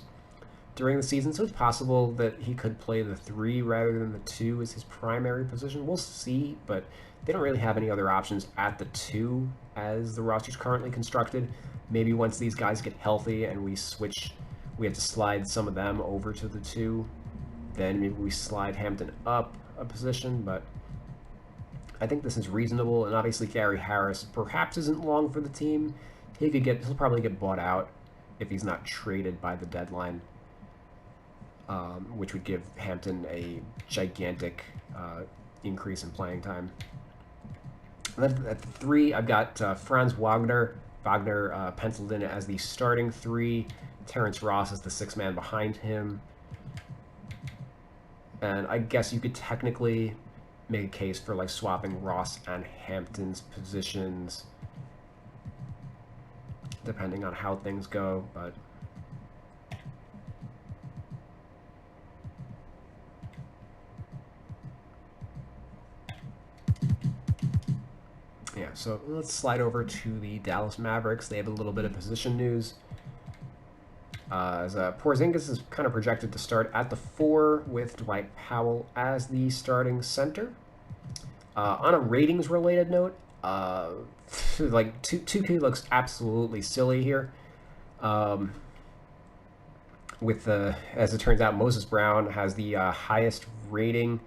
during the season, so it's possible that he could play the 3 rather than the 2 as his primary position. We'll see, but they don't really have any other options at the 2 as the roster's currently constructed. Maybe once these guys get healthy and we have to slide some of them over to the 2, then maybe we slide Hampton up a position, but I think this is reasonable. And obviously Gary Harris perhaps isn't long for the team. He'll probably get bought out if he's not traded by the deadline, which would give Hampton a gigantic increase in playing time. And then at the 3, I've got Franz Wagner. Wagner penciled in as the starting 3. Terrence Ross is the 6th man behind him. And I guess you could technically make a case for like swapping Ross and Hampton's positions depending on how things go, but yeah, so let's slide over to the Dallas Mavericks. They have a little bit of position news. As Porzingis is kind of projected to start at the 4 with Dwight Powell as the starting center. On a ratings-related note, like 2K looks absolutely silly here. As it turns out, Moses Brown has the highest rating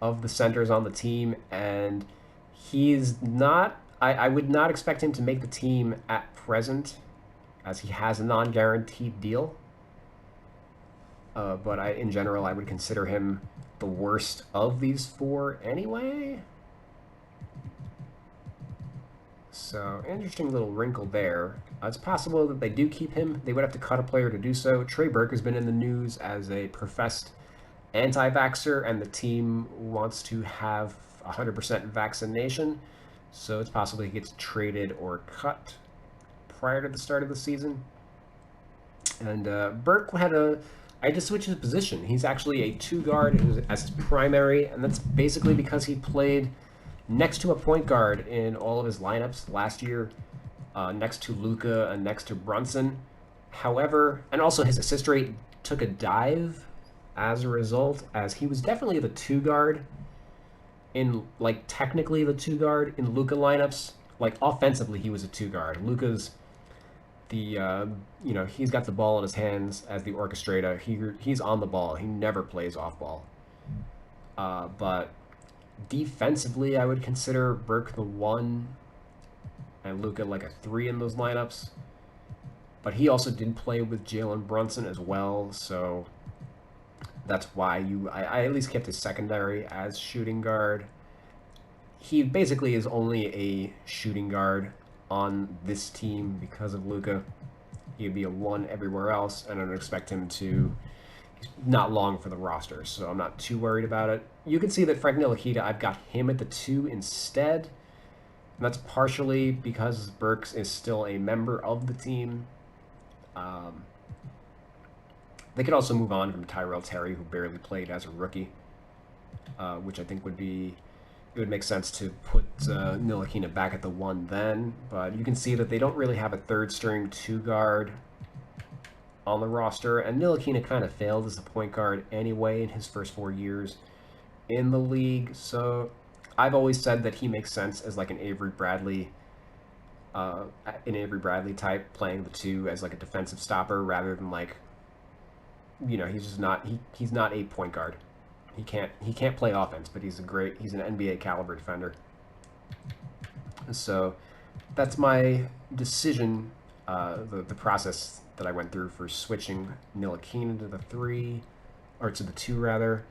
of the centers on the team, and he's not. I would not expect him to make the team at present, as he has a non-guaranteed deal. But in general, I would consider him the worst of these 4 anyway. So, interesting little wrinkle there. It's possible that they do keep him. They would have to cut a player to do so. Trey Burke has been in the news as a professed anti-vaxxer, and the team wants to have 100% vaccination. So it's possible he gets traded or cut prior to the start of the season. And Burke I had to switch his position. He's actually a 2 guard as his primary, and that's basically because he played next to a point guard in all of his lineups last year, next to Luka and next to Brunson. However, and also his assist rate took a dive as a result, as he was definitely the 2 guard technically the 2 guard in Luka lineups. Like, offensively, he was a 2 guard. Luka's he's got the ball in his hands as the orchestrator. He's on the ball. He never plays off ball. But defensively, I would consider Burke the 1 and Luka like a 3 in those lineups. But he also did play with Jalen Brunson as well, so that's why I at least kept his secondary as shooting guard. He basically is only a shooting guard on this team because of Luka. He'd be a 1 everywhere else, and I don't expect him to. He's not long for the roster, so I'm not too worried about it. You can see that Frank Ntilikina, I've got him at the 2 instead. And that's partially because Burks is still a member of the team. They could also move on from Tyrell Terry, who barely played as a rookie, which I think would make sense to put Ntilikina back at the 1 then. But you can see that they don't really have a third string 2 guard on the roster, and Ntilikina kind of failed as a point guard anyway in his first 4 years in the league. So I've always said that he makes sense as like an Avery Bradley type, playing the 2 as like a defensive stopper rather than like, he's just not he's not a point guard. He can't play offense, but he's an NBA caliber defender. So that's my decision, the process that I went through for switching Ntilikina to the 3, or to the 2 rather.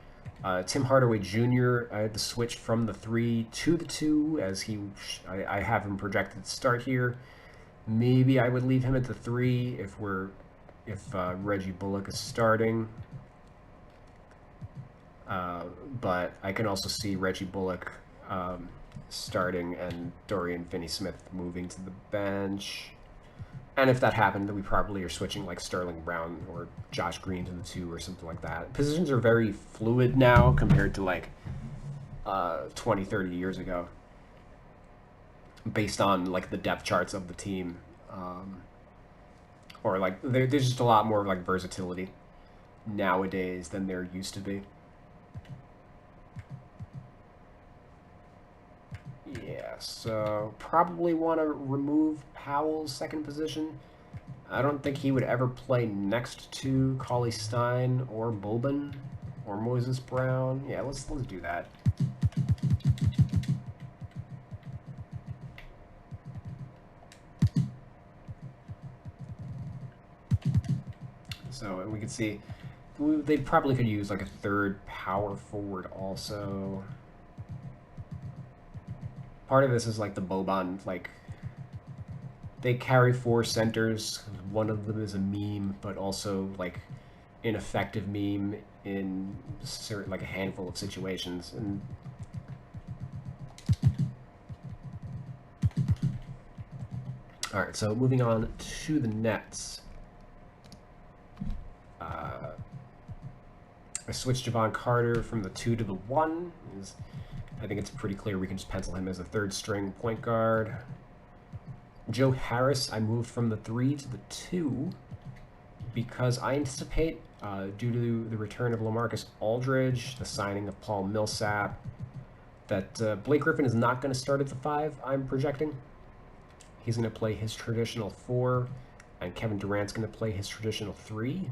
Tim Hardaway Jr., I had to switch from the 3 to the 2 as I have him projected to start here. Maybe I would leave him at the 3 if Reggie Bullock is starting. But I can also see Reggie Bullock starting and Dorian Finney-Smith moving to the bench. And if that happened, then we probably are switching like Sterling Brown or Josh Green to the 2 or something like that. Positions are very fluid now compared to like 20, 30 years ago, based on like the depth charts of the team. Or like there's just a lot more like versatility nowadays than there used to be. Yeah, so probably want to remove Powell's second position. I don't think he would ever play next to Cauley-Stein or Boban or Moses Brown. Yeah, let's do that. So, and we can see they probably could use like a third power forward also. Part of this is like the Boban, like they carry 4 centers. One of them is a meme, but also like an effective meme in certain, like a handful of situations. And all right, so moving on to the Nets. I switched Javon Carter from the 2 to the 1. I think it's pretty clear we can just pencil him as a third string point guard. Joe Harris, I moved from the 3 to the 2 because I anticipate, due to the return of LaMarcus Aldridge, the signing of Paul Millsap, that Blake Griffin is not going to start at the 5, I'm projecting. He's going to play his traditional 4, and Kevin Durant's going to play his traditional 3.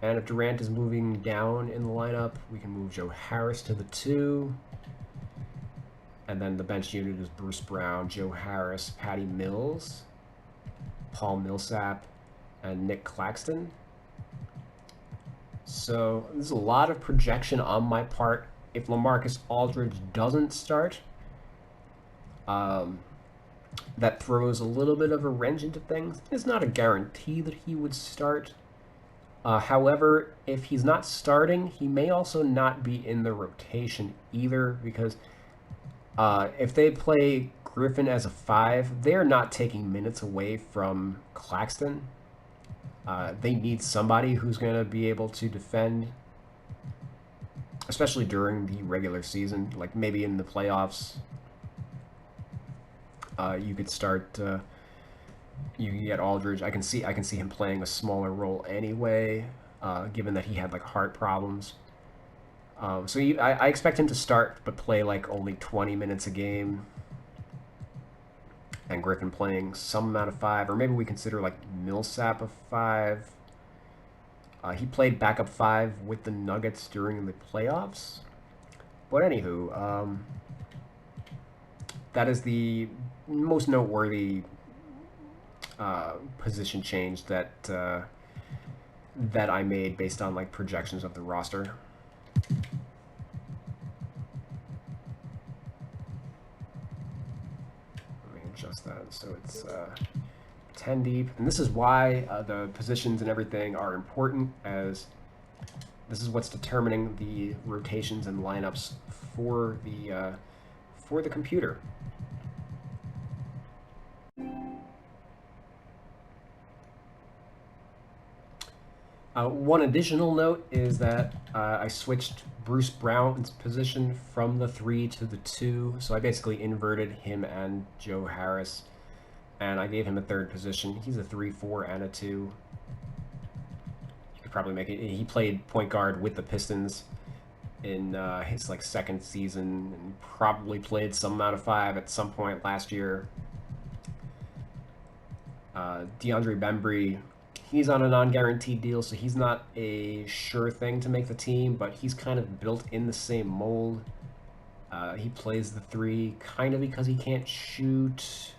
And if Durant is moving down in the lineup, we can move Joe Harris to the 2. And then the bench unit is Bruce Brown, Joe Harris, Patty Mills, Paul Millsap, and Nick Claxton. So there's a lot of projection on my part. If LaMarcus Aldridge doesn't start, that throws a little bit of a wrench into things. It's not a guarantee that he would start. However, if he's not starting, he may also not be in the rotation either, because if they play Griffin as a 5, they're not taking minutes away from Claxton. They need somebody who's going to be able to defend, especially during the regular season. Like maybe in the playoffs, you could start. You can get Aldridge. I can see him playing a smaller role anyway, given that he had like heart problems. So I expect him to start, but play like only 20 minutes a game. And Griffin playing some amount of 5, or maybe we consider like Millsap a 5. He played backup 5 with the Nuggets during the playoffs. But anywho, that is the most noteworthy position change that I made based on like projections of the roster. Let me adjust that so it's 10 deep, and this is why the positions and everything are important, as this is what's determining the rotations and lineups for for the computer. One additional note is that I switched Bruce Brown's position from the 3 to the 2, so I basically inverted him and Joe Harris, and I gave him a third position. He's a 3-4 and a 2. You could probably make it. He played point guard with the Pistons in his like second season, and probably played some amount of 5 at some point last year. DeAndre Bembry, he's on a non-guaranteed deal, so he's not a sure thing to make the team, but he's kind of built in the same mold. He plays the 3 kind of because he can't shoot.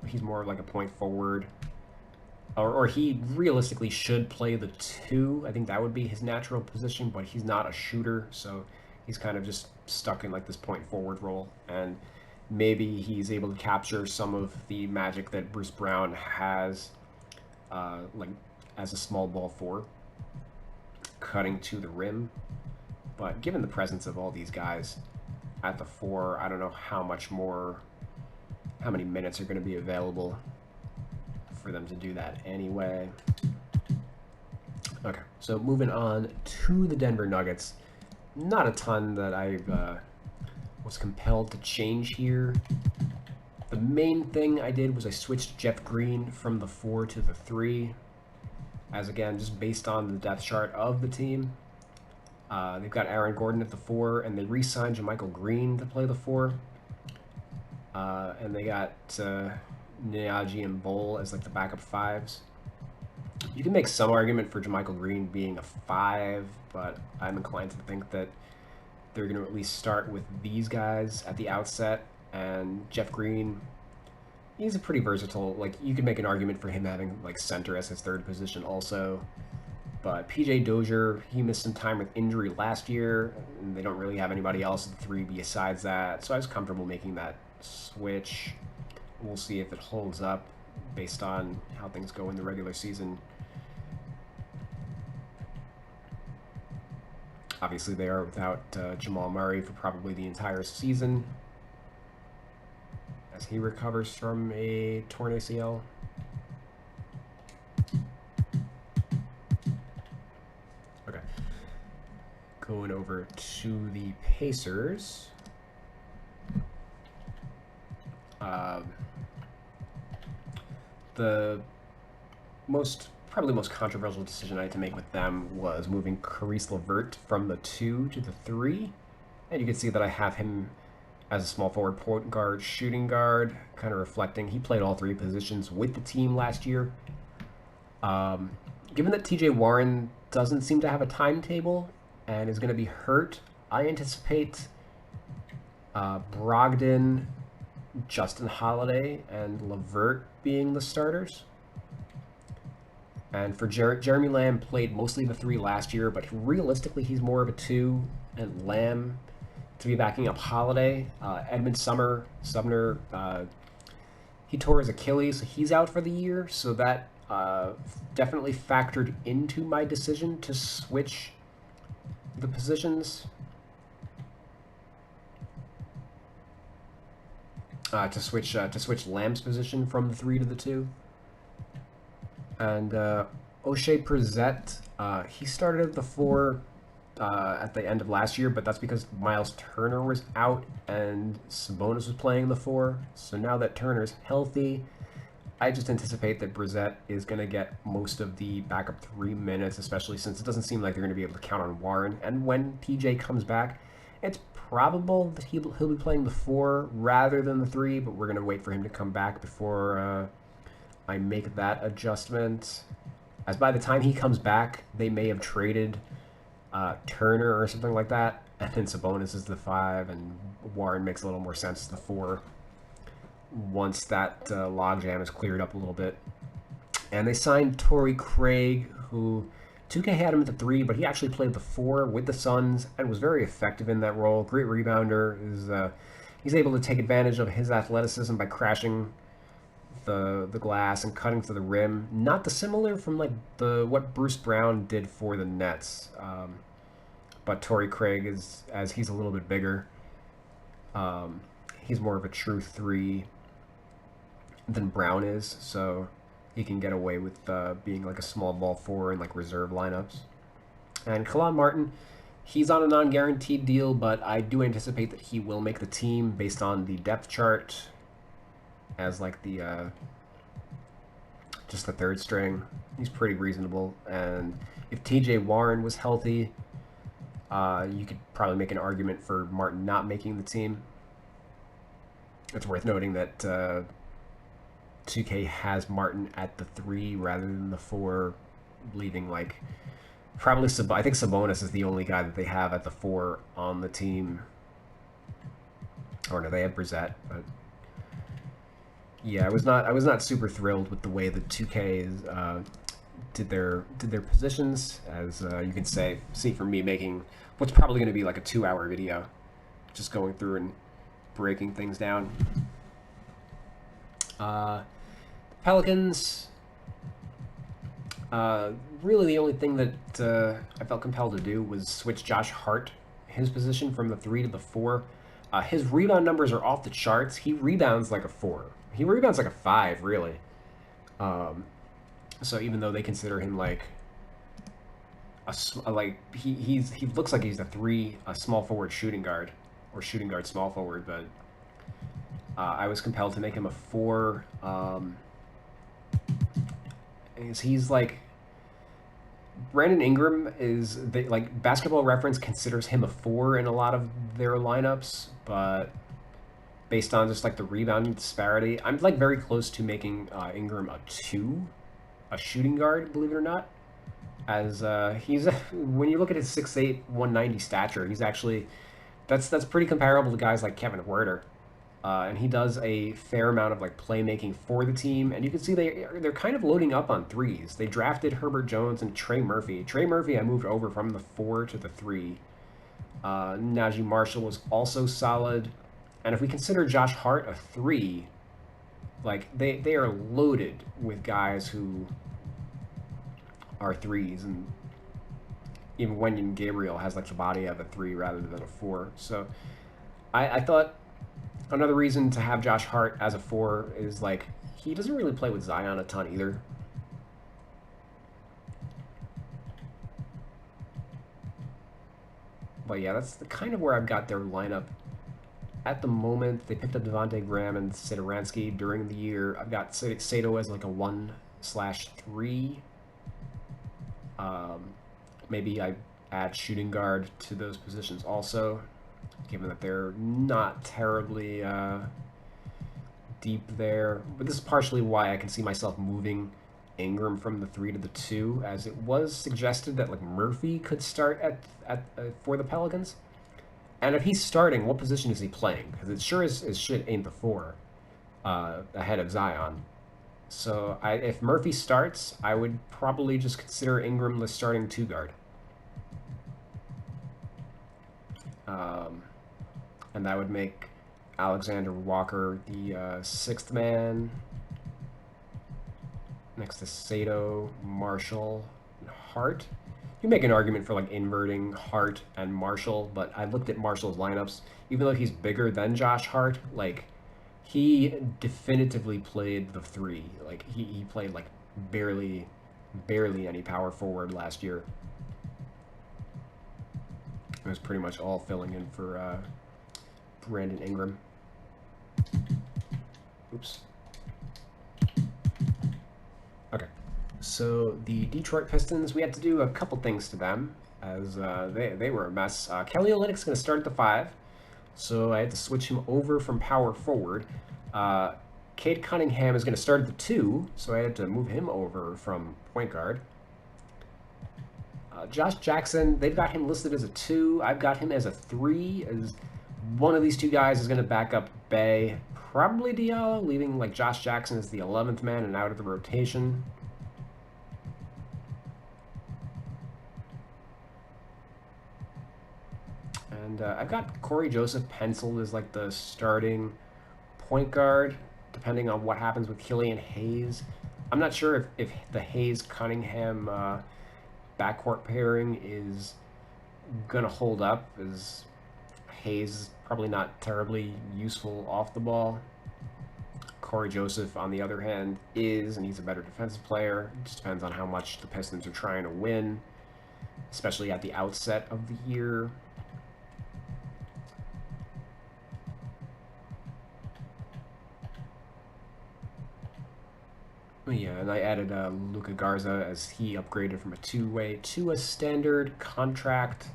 He's more like a point forward. Or he realistically should play the 2. I think that would be his natural position, but he's not a shooter, so he's kind of just stuck in like this point forward role. And maybe he's able to capture some of the magic that Bruce Brown has, like as a small ball 4, cutting to the rim. But given the presence of all these guys at the 4, I don't know how many minutes are going to be available for them to do that anyway. Okay, so moving on to the Denver Nuggets. Not a ton that I was compelled to change here. The main thing I did was I switched Jeff Green from the 4 to the 3, as again, just based on the depth chart of the team. They've got Aaron Gordon at the 4, and they re-signed JaMychal Green to play the 4. And they got Niaji and Bol as like the backup 5s. You can make some argument for JaMychal Green being a 5, but I'm inclined to think that they're going to at least start with these guys at the outset. And Jeff Green, he's a pretty versatile, like you could make an argument for him having like center as his third position also. But PJ Dozier, he missed some time with injury last year, and they don't really have anybody else at the 3 besides that, so I was comfortable making that switch. We'll see if it holds up based on how things go in the regular season. Obviously, they are without Jamal Murray for probably the entire season, as he recovers from a torn ACL. Okay. Going over to the Pacers. The probably most controversial decision I had to make with them was moving Caris LeVert from the 2 to the 3. And you can see that I have him as a small forward, point guard, shooting guard, kind of reflecting. He played all 3 positions with the team last year. Given that TJ Warren doesn't seem to have a timetable and is going to be hurt, I anticipate Brogdon, Justin Holiday, and LeVert being the starters. And for Jeremy Lamb played mostly the 3 last year, but realistically he's more of a 2, and Lamb to be backing up Holiday. Edmund Sumner, he tore his Achilles, so he's out for the year, so that definitely factored into my decision to switch the positions. To switch Lamb's position from the 3 to the 2. And O'Shea Brissett, he started at the 4 at the end of last year, but that's because Miles Turner was out and Sabonis was playing the 4. So now that Turner's healthy, I just anticipate that Brissett is going to get most of the backup 3 minutes, especially since it doesn't seem like they're going to be able to count on Warren. And when PJ comes back, it's probable that he'll be playing the 4 rather than the 3, but we're going to wait for him to come back before I make that adjustment. As by the time he comes back, they may have traded Turner or something like that, and then Sabonis is the 5, and Warren makes a little more sense as the 4 once that logjam is cleared up a little bit. And they signed Torrey Craig, who 2K had him at the 3, but he actually played the 4 with the Suns and was very effective in that role. Great rebounder. He's able to take advantage of his athleticism by crashing the glass and cutting to the rim. Not dissimilar from like what Bruce Brown did for the Nets. But Torrey Craig, as he's a little bit bigger. he's more of a true 3 than Brown is, so he can get away with being like a small ball 4 in like reserve lineups. And Kalon Martin, he's on a non-guaranteed deal, but I do anticipate that he will make the team based on the depth chart as like the just the third string. He's pretty reasonable, and if TJ Warren was healthy, you could probably make an argument for Martin not making the team. It's worth noting that 2K has Martin at the 3 rather than the 4, leaving like probably I think Sabonis is the only guy that they have at the 4 on the team. Or no, they have Brissett, but yeah, I was not super thrilled with the way that 2K did their positions, as you can see from me making what's probably going to be like a 2-hour video, just going through and breaking things down. Pelicans. Really, the only thing that I felt compelled to do was switch Josh Hart, his position, from the 3 to the 4. His rebound numbers are off the charts. He rebounds like a 4. He rebounds like a 5, really. So even though they consider him like he looks like he's a 3, a small forward shooting guard, or shooting guard small forward, but I was compelled to make him a 4. He's like Brandon Ingram is like Basketball Reference considers him a 4 in a lot of their lineups, but based on just like the rebounding disparity, I'm like very close to making Ingram a 2, a shooting guard, believe it or not. As he's when you look at his 6'8", 190 stature, he's actually that's pretty comparable to guys like Kevin Huerter. And he does a fair amount of like playmaking for the team, and you can see they're kind of loading up on 3s. They drafted Herbert Jones and Trey Murphy. Trey Murphy I moved over from the 4 to the 3. Najee Marshall was also solid, and if we consider Josh Hart a 3, like they are loaded with guys who are 3s, and even Wenyen Gabriel has like the body of a 3 rather than a 4. So I thought another reason to have Josh Hart as a 4 is like he doesn't really play with Zion a ton either. But yeah, that's kind of where I've got their lineup at the moment. They picked up Devontae Graham and Satoransky during the year. I've got Sato as like a 1/3. Maybe I add shooting guard to those positions also, given that they're not terribly deep there. But this is partially why I can see myself moving Ingram from the 3 to the 2, as it was suggested that like Murphy could start at for the Pelicans. And if he's starting, what position is he playing? Because it sure as shit ain't the 4 ahead of Zion. So if Murphy starts, I would probably just consider Ingram the starting 2 guard. And that would make Alexander Walker the 6th man, next to Sato, Marshall, and Hart. You make an argument for like inverting Hart and Marshall, but I looked at Marshall's lineups. Even though he's bigger than Josh Hart, like he definitively played the 3. Like he played like barely any power forward last year. It was pretty much all filling in for Brandon Ingram. Oops. Okay. So the Detroit Pistons, we had to do a couple things to them, as they were a mess. Kelly Olynyk's going to start at the 5, so I had to switch him over from power forward. Cade Cunningham is going to start at the 2, so I had to move him over from point guard. Josh Jackson, they've got him listed as a 2. I've got him as a 3, as one of these two guys is going to back up Bay, probably Diallo, leaving like Josh Jackson as the 11th man and out of the rotation. And I've got Corey Joseph penciled as like the starting point guard, depending on what happens with Killian Hayes. I'm not sure if the Hayes-Cunningham backcourt pairing is going to hold up, as Hayes, probably not terribly useful off the ball. Corey Joseph, on the other hand, is, and he's a better defensive player. It just depends on how much the Pistons are trying to win, especially at the outset of the year. Yeah, and I added Luka Garza as he upgraded from a two-way to a standard contract.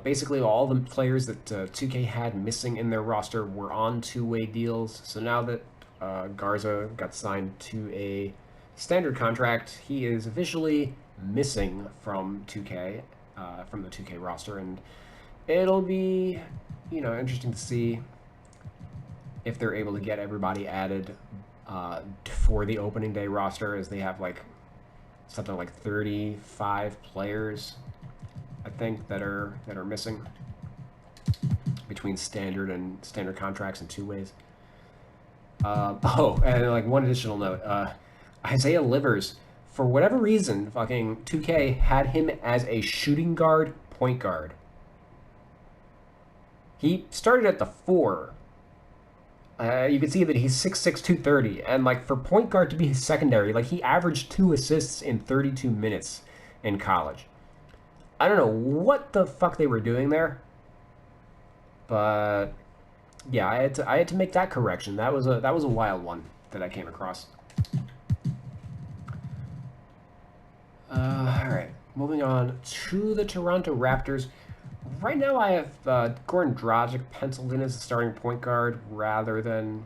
Basically, all the players that 2K had missing in their roster were on two-way deals. So now that Garza got signed to a standard contract, he is officially missing from 2K, from the 2K roster, and it'll be, interesting to see if they're able to get everybody added for the opening day roster, as they have something like 35 players, I think, that are missing between standard contracts and two ways. And one additional note, Isaiah Livers, for whatever reason, fucking 2K had him as a shooting guard, point guard. He started at the 4. You can see that he's 6'6", 230, and for point guard to be his secondary, he averaged 2 assists in 32 minutes in college. I don't know what the fuck they were doing there, but yeah, I had to make that correction. That was a wild one that I came across. All right, moving on to the Toronto Raptors. Right now, I have Goran Dragic penciled in as a starting point guard rather than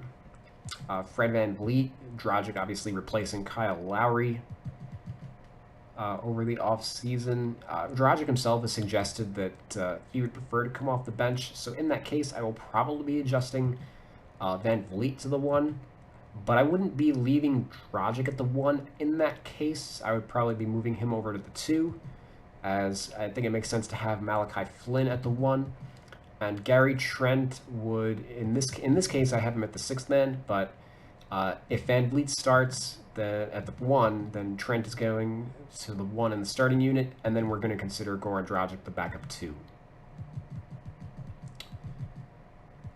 Fred VanVleet. Dragic obviously replacing Kyle Lowry over the offseason. Dragic himself has suggested that he would prefer to come off the bench. So in that case, I will probably be adjusting VanVleet to the 1. But I wouldn't be leaving Dragic at the 1 in that case. I would probably be moving him over to the 2. As I think it makes sense to have Malachi Flynn at the 1, and Gary Trent would, in this case, I have him at the 6th man. But if VanVleet starts at the 1, then Trent is going to the 1 in the starting unit, and then we're going to consider Goran Dragic the backup 2.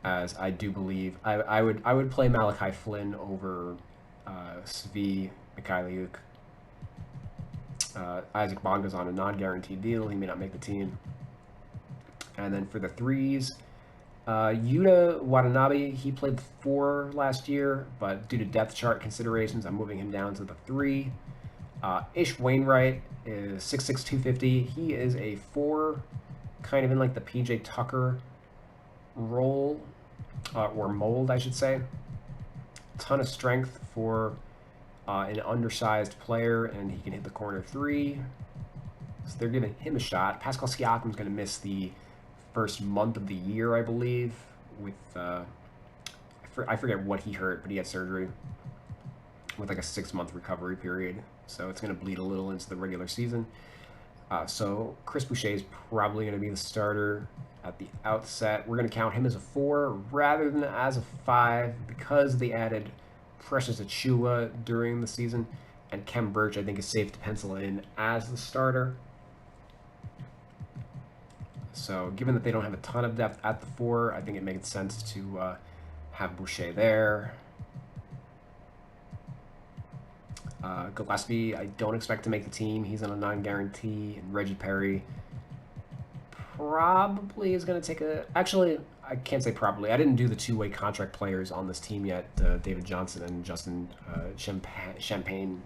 As I do believe I would play Malachi Flynn over Svi Mikhailiuk. Isaac Bonga's on a non-guaranteed deal. He may not make the team. And then for the 3s, Yuta Watanabe, he played the 4 last year, but due to depth chart considerations, I'm moving him down to the 3. Ish Wainwright is 6'6", 250. He is a 4, kind of in the PJ Tucker role, or mold, I should say. Ton of strength for an undersized player, and he can hit the corner 3. So they're giving him a shot. Pascal Siakam's going to miss the first month of the year, I believe, with I forget what he hurt, but he had surgery with a 6-month recovery period. So it's going to bleed a little into the regular season. So Chris Boucher is probably going to be the starter at the outset. We're going to count him as a 4 rather than as a 5 because they added Precious Achiuwa during the season, and Kem Birch I think is safe to pencil in as the starter. So given that they don't have a ton of depth at the 4, I think it makes sense to have Boucher there. Gillespie, I don't expect to make the team. He's on a non-guarantee, and Reggie Perry probably is going to take a... Actually, I can't say probably. I didn't do the 2-way contract players on this team yet, David Johnson and Justin Champagne.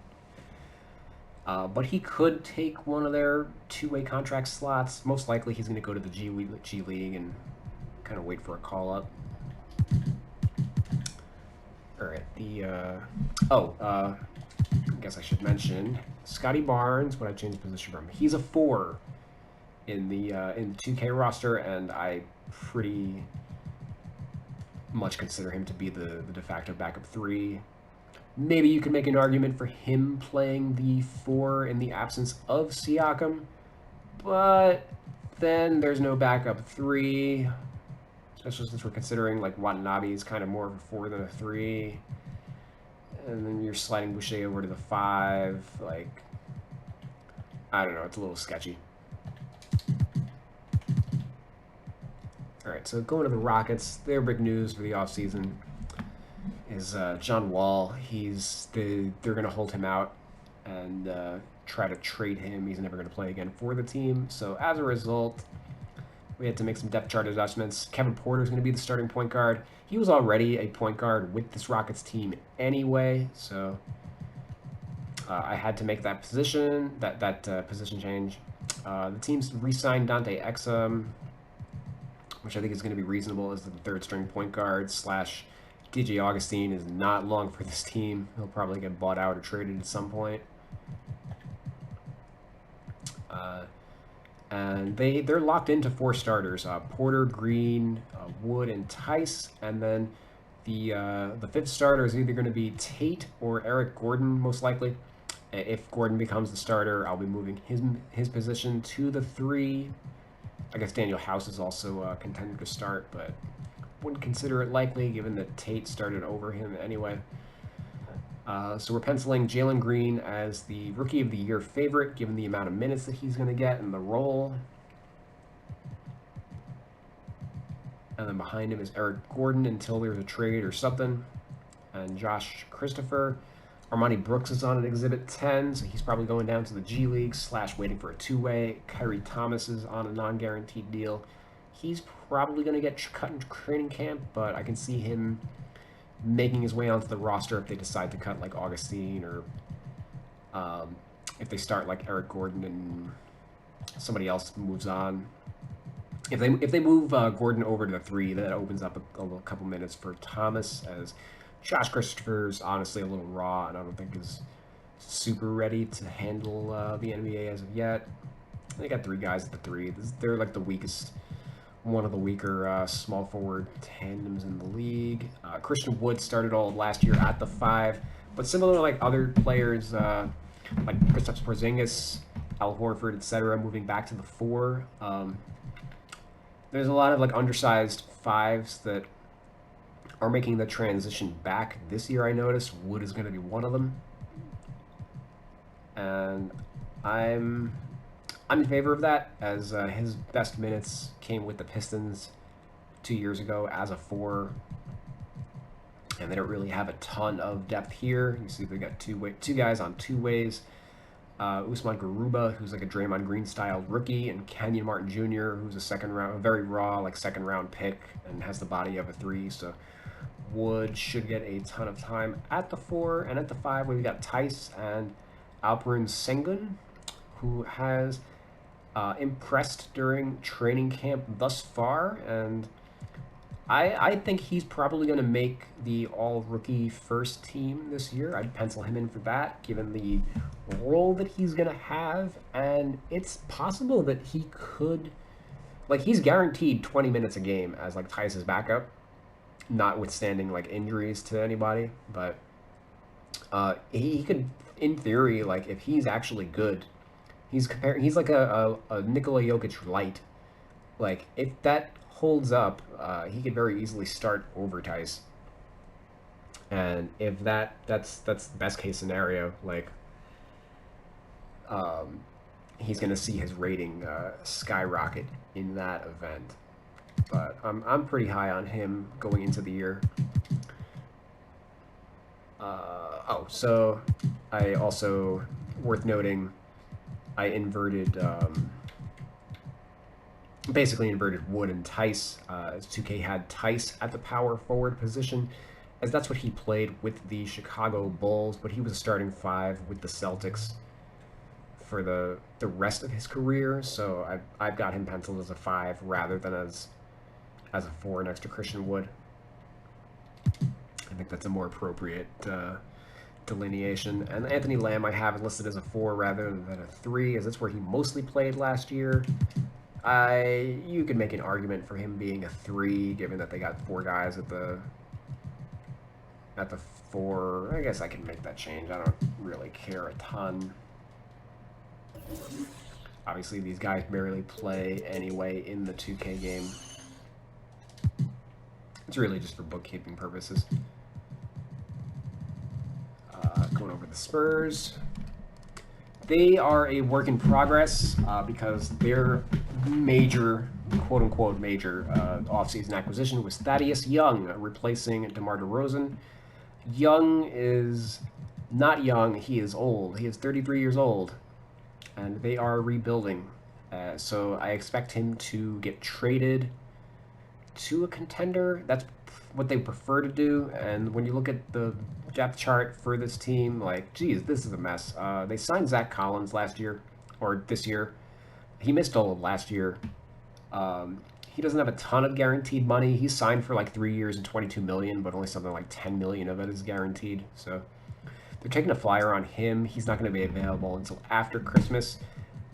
But he could take one of their 2-way contract slots. Most likely he's going to go to the G League and kind of wait for a call-up. All right, I guess I should mention Scotty Barnes, when I changed position from him. He's a 4 in the 2K roster, and I pretty much consider him to be the de facto backup 3. Maybe you could make an argument for him playing the 4 in the absence of Siakam, but then there's no backup 3, especially since we're considering Watanabe is kind of more of a 4 than a 3. And then you're sliding Boucher over to the 5. I don't know. It's a little sketchy. All right, so going to the Rockets, their big news for the offseason is John Wall. They're going to hold him out and try to trade him. He's never going to play again for the team. So as a result, we had to make some depth chart adjustments. Kevin Porter is going to be the starting point guard. He was already a point guard with this Rockets team anyway, so I had to make that position position change. The team's re-signed Dante Exum, which I think is going to be reasonable as the third string point guard / DJ Augustine is not long for this team. He'll probably get bought out or traded at some point. And they're locked into 4 starters: Porter, Green, Wood, and Tice. And then the 5th starter is either going to be Tate or Eric Gordon, most likely. If Gordon becomes the starter, I'll be moving his position to the 3. I guess Daniel House is also a contender to start, but wouldn't consider it likely given that Tate started over him anyway. So we're penciling Jalen Green as the Rookie of the Year favorite, given the amount of minutes that he's going to get and the role. And then behind him is Eric Gordon until there's a trade or something. And Josh Christopher. Armani Brooks is on at Exhibit 10, so he's probably going down to the G League / waiting for a 2-way. Kyrie Thomas is on a non-guaranteed deal. He's probably going to get cut in training camp, but I can see him making his way onto the roster if they decide to cut like Augustine, or if they start like Eric Gordon and somebody else moves on. If they move Gordon over to the 3, that opens up a couple minutes for Thomas, as Josh Christopher's honestly a little raw and I don't think is super ready to handle the NBA as of yet. They got 3 guys at the 3. They're like the weakest, one of the weaker small forward tandems in the league. Christian Wood started all of last year at the 5, but similar to like other players like Kristaps Porzingis, Al Horford, etc., moving back to the 4. There's a lot of like undersized 5s that are making the transition back this year. I noticed Wood is going to be one of them, and I'm in favor of that, as his best minutes came with the Pistons 2 years ago as a 4, and they don't really have a ton of depth here. You see they got two guys on 2 ways. Usman Garuba, who's like a Draymond Green style rookie, and Kenyon Martin Jr., who's a very raw like second round pick and has the body of a 3. So Wood should get a ton of time at the 4, and at the 5 we've got Tice and Alperen Sengun, who has impressed during training camp thus far, and I think he's probably going to make the all-rookie first team this year. I'd pencil him in for that, given the role that he's going to have, and it's possible that he could, like, he's guaranteed 20 minutes a game as, like, Tice's backup, notwithstanding, like, injuries to anybody, but he could, in theory, like, if he's actually good, he's like a Nikola Jokic light. Like, if that holds up, he could very easily start over Tice. And if that's the best case scenario, like, he's gonna see his rating skyrocket in that event. But I'm pretty high on him going into the year. So I also, worth noting, I basically inverted Wood and Tice. 2K had Tice at the power forward position, as that's what he played with the Chicago Bulls, but he was a starting 5 with the Celtics for the rest of his career, so I've got him penciled as a 5 rather than as a 4 next to Christian Wood. I think that's a more appropriate delineation. And Anthony Lamb I have listed as a 4 rather than a 3, as that's where he mostly played last year. You could make an argument for him being a 3, given that they got 4 guys at the 4. I guess I can make that change. I don't really care a ton. Obviously, these guys barely play anyway in the 2K game. It's really just for bookkeeping purposes. Going over the Spurs. They are a work in progress because their major quote-unquote major offseason acquisition was Thaddeus Young, replacing DeMar DeRozan. Young is not young, he is old. He is 33 years old, and they are rebuilding. So I expect him to get traded to a contender. That's what they prefer to do. And when you look at the depth chart for this team, like, geez, this is a mess. They signed Zach Collins last year, or this year. He missed all of last year. He doesn't have a ton of guaranteed money. He's signed for like 3 years and $22 million, but only something like $10 million of it is guaranteed. So they're taking a flyer on him. He's not going to be available until after Christmas.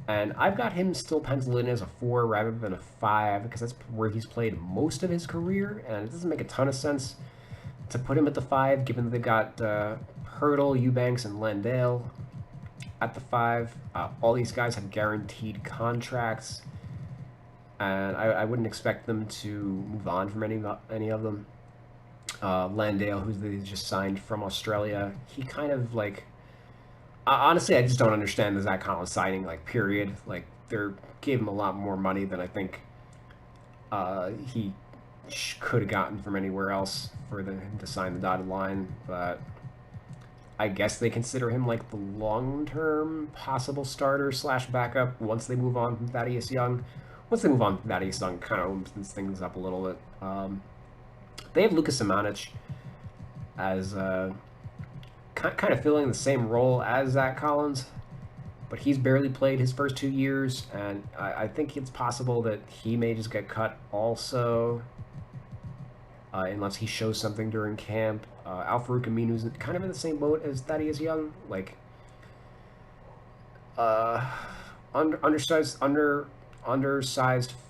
And I've got him still penciled in as a 4 rather than a 5 because that's where he's played most of his career. And it doesn't make a ton of sense to put him at the 5, given that they've got Hurdle, Eubanks, and Landale at the 5. All these guys have guaranteed contracts. And I wouldn't expect them to move on from any of them. Landale, who's they just signed from Australia, he kind of like... honestly, I just don't understand the Zach Collins signing, like, period. Like, they gave him a lot more money than I think he could have gotten from anywhere else for him to sign the dotted line. But I guess they consider him, like, the long-term possible starter / backup once they move on from Thaddeus Young. Once they move on from Thaddeus Young, kind of opens things up a little bit. They have Luka Samanic as... kind of filling the same role as Zach Collins, but he's barely played his first 2 years, and I think it's possible that he may just get cut also, unless he shows something during camp. Al-Farouq Aminu's kind of in the same boat as Thaddeus Young, like undersized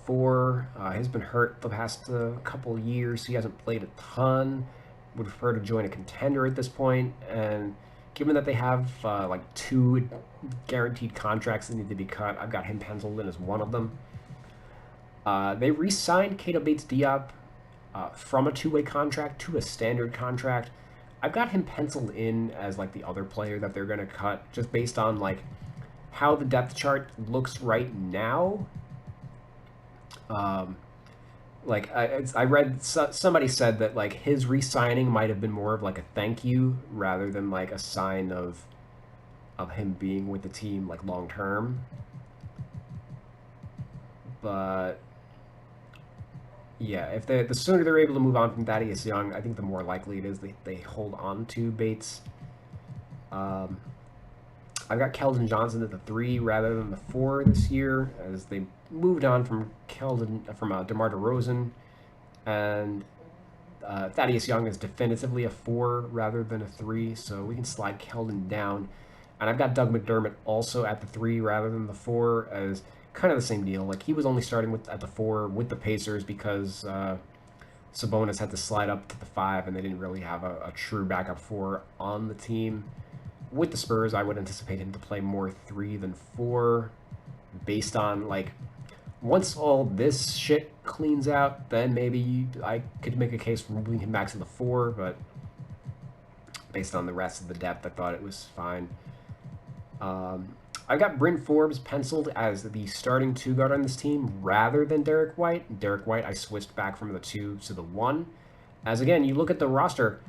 4. He's been hurt the past couple years. He hasn't played a ton. Would prefer to join a contender at this point, and given that they have like 2 guaranteed contracts that need to be cut, I've got him penciled in as one of them. They re-signed Keita Bates-Diop from a 2-way contract to a standard contract. I've got him penciled in as like the other player that they're going to cut, just based on like how the depth chart looks right now. Like, I read, somebody said that, like, his re-signing might have been more of, like, a thank you rather than, like, a sign of him being with the team, like, long-term. But, yeah, if the sooner they're able to move on from Thaddeus Young, I think the more likely it is they hold on to Bates. I've got Keldon Johnson at the 3 rather than the 4 this year, as they moved on from DeMar DeRozan, and Thaddeus Young is definitively a 4 rather than a 3, so we can slide Keldon down. And I've got Doug McDermott also at the 3 rather than the 4, as kind of the same deal. Like, he was only starting at the 4 with the Pacers because Sabonis had to slide up to the 5, and they didn't really have a true backup 4 on the team. With the Spurs, I would anticipate him to play more 3 than 4, based on, like, once all this shit cleans out, then maybe I could make a case for moving him back to the 4, but based on the rest of the depth, I thought it was fine. I've got Bryn Forbes penciled as the starting 2 guard on this team rather than Derek White. Derek White, I switched back from the 2 to the 1. As, again, you look at the roster,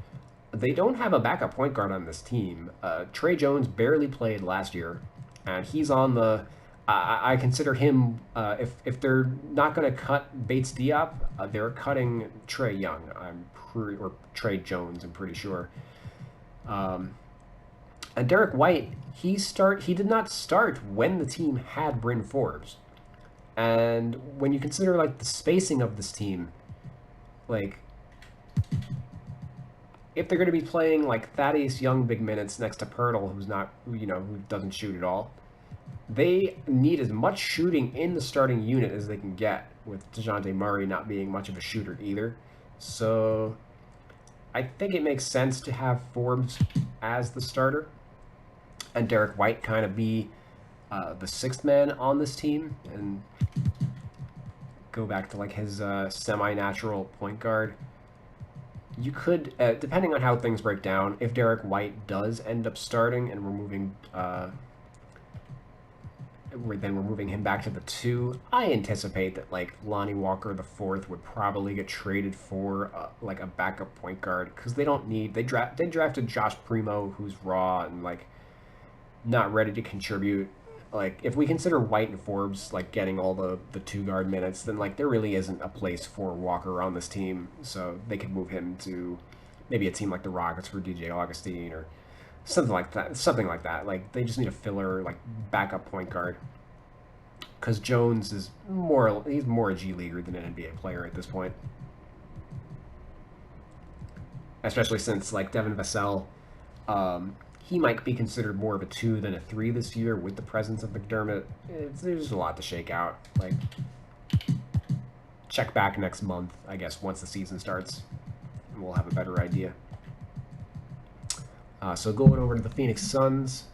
they don't have a backup point guard on this team. Trey Jones barely played last year, and he's on the... I consider him, if they're not going to cut Bates-Diop, they're cutting Trey Young, or Trey Jones, I'm pretty sure. And Derek White, he did not start when the team had Bryn Forbes. And when you consider, like, the spacing of this team, like... if they're going to be playing, like, Thaddeus Young big minutes next to Pirtle, who doesn't shoot at all, they need as much shooting in the starting unit as they can get, with DeJounte Murray not being much of a shooter either. So I think it makes sense to have Forbes as the starter and Derek White kind of be the 6th man on this team and go back to, like, his semi-natural point guard. You could, depending on how things break down, if Derek White does end up starting and we're moving then we're moving him back to the 2. I anticipate that like Lonnie Walker the fourth would probably get traded for like a backup point guard because they don't need they drafted Josh Primo, who's raw and like not ready to contribute. Like if we consider White and Forbes like getting all the 2 guard minutes, then like there really isn't a place for Walker on this team. So they could move him to maybe a team like the Rockets for DJ Augustine or something like that. Something like that. Like they just need a filler like backup point guard. Because Jones is he's more a G leaguer than an NBA player at this point. Especially since like Devin Vassell, he might be considered more of a 2 than a 3 this year with the presence of McDermott. There's a lot to shake out. Like, check back next month, I guess, once the season starts, and we'll have a better idea. So going over to the Phoenix Suns.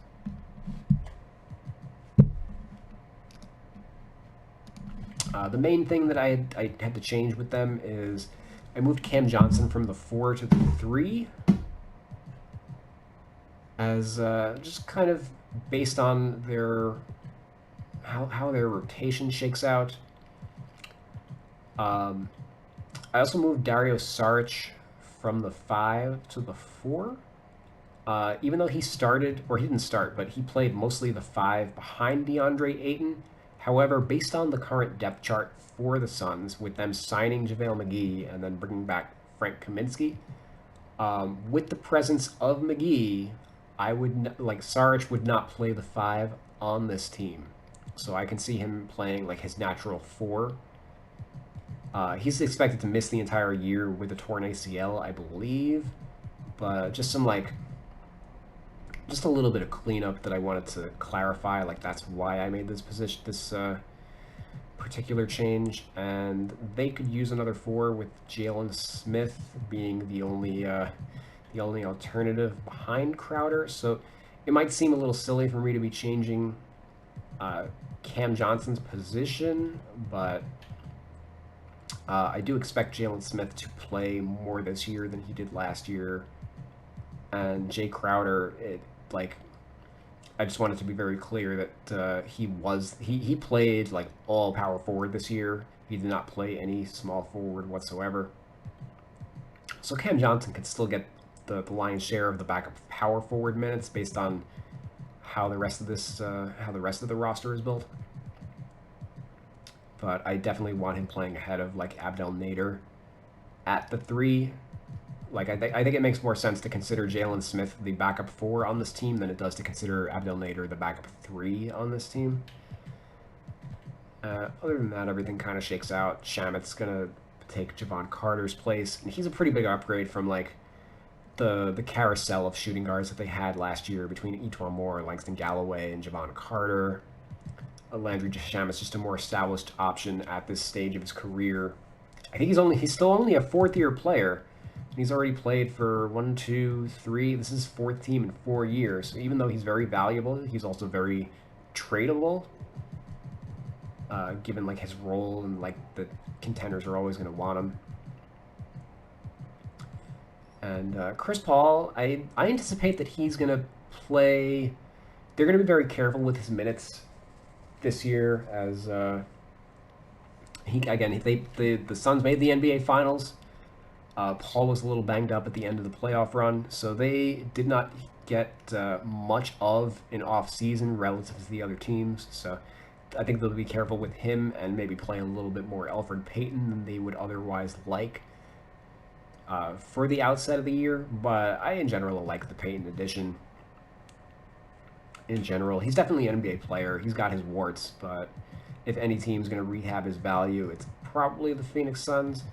The main thing that I had to change with them is I moved Cam Johnson from the 4 to the 3. As just kind of based on their how their rotation shakes out. I also moved Dario Saric from the 5 to the 4. Even though he started, or he didn't start, but he played mostly the 5 behind DeAndre Ayton. However, based on the current depth chart for the Suns, with them signing JaVale McGee and then bringing back Frank Kaminsky, with the presence of McGee, I would like Saric would not play the 5 on this team, so I can see him playing like his natural 4. He's expected to miss the entire year with a torn ACL, I believe, but just a little bit of cleanup that I wanted to clarify. Like that's why I made this particular change, and they could use another 4 with Jalen Smith being the only alternative behind Crowder. So it might seem a little silly for me to be changing Cam Johnson's position, but I do expect Jalen Smith to play more this year than he did last year. And Jay Crowder, I just wanted to be very clear that he played like all power forward this year. He did not play any small forward whatsoever. So Cam Johnson can still get the lion's share of the backup power forward minutes based on how the rest of the roster is built. But I definitely want him playing ahead of like Abdel Nader at the 3. Like I think it makes more sense to consider Jalen Smith the backup 4 on this team than it does to consider Abdel Nader the backup 3 on this team. Other than that, everything kind of shakes out. Shamet's gonna take Javon Carter's place, and he's a pretty big upgrade from like the carousel of shooting guards that they had last year between Etuan Moore, Langston Galloway, and Javon Carter. Landry Shamet's just a more established option at this stage of his career. I think he's still only a 4th-year player. He's already played for 1, 2, 3. This is his 4th team in 4 years. So even though he's very valuable, he's also very tradable. Given like his role and like the contenders are always going to want him. And Chris Paul, I anticipate that he's going to play. They're going to be very careful with his minutes this year, as the Suns made the NBA Finals. Paul was a little banged up at the end of the playoff run, so they did not get much of an off season relative to the other teams. So I think they'll be careful with him and maybe play a little bit more Elfrid Payton than they would otherwise like for the outset of the year. But I, in general, like the Payton addition. In general, he's definitely an NBA player. He's got his warts, but if any team's going to rehab his value, it's probably the Phoenix Suns.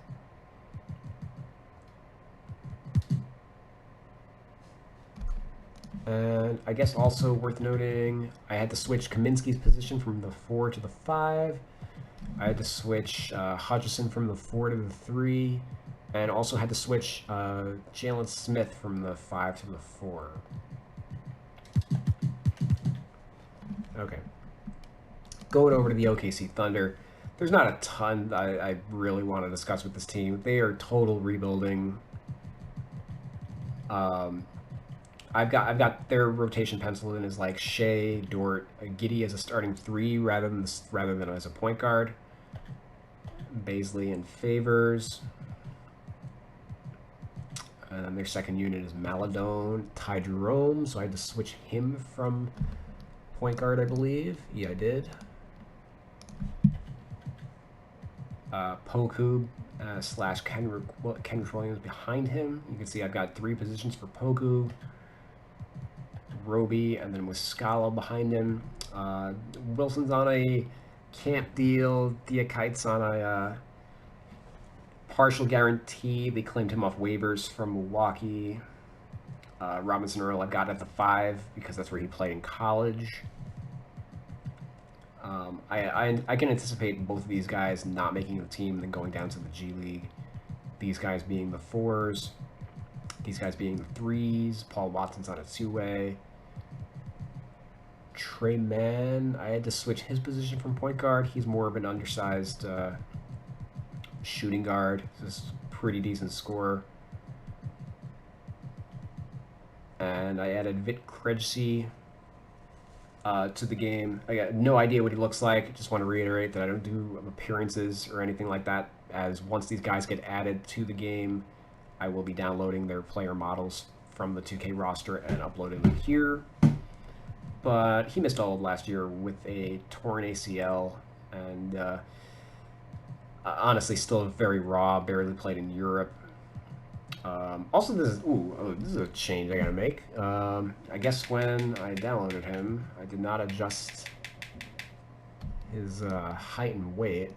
And I guess also worth noting, I had to switch Kaminsky's position from the 4 to the 5. I had to switch Hutchison from the 4 to the 3. And also had to switch Jalen Smith from the 5 to the 4. Okay. Going over to the OKC Thunder, there's not a ton I really want to discuss with this team. They are total rebuilding. I've got their rotation penciled in as like Shea, Dort, Giddey as a starting three rather than as a point guard. Baisley and Favors. And then their second unit is Maladone, Ty Jerome. So I had to switch him from point guard, I believe. Yeah, I did. Poku slash Kenrich Williams behind him. You can see I've got 3 positions for Poku, Roby, and then Muscala behind him. Wilson's on a camp deal. Diakite's on a partial guarantee. They claimed him off waivers from Milwaukee. Robinson Earl I've got at the 5 because that's where he played in college. I can anticipate both of these guys not making the team and then going down to the G League. These guys being the 4s. These guys being the 3s. Paul Watson's on a 2-way. Trey Mann, I had to switch his position from point guard. He's more of an undersized shooting guard. He's a pretty decent scorer. And I added Vit Krejci to the game. I got no idea what he looks like. Just want to reiterate that I don't do appearances or anything like that, as once these guys get added to the game, I will be downloading their player models from the 2K roster and uploading them here. But he missed all of last year with a torn ACL, and honestly still very raw, barely played in Europe. Also, this is a change I gotta make. I guess when I downloaded him, I did not adjust his height and weight.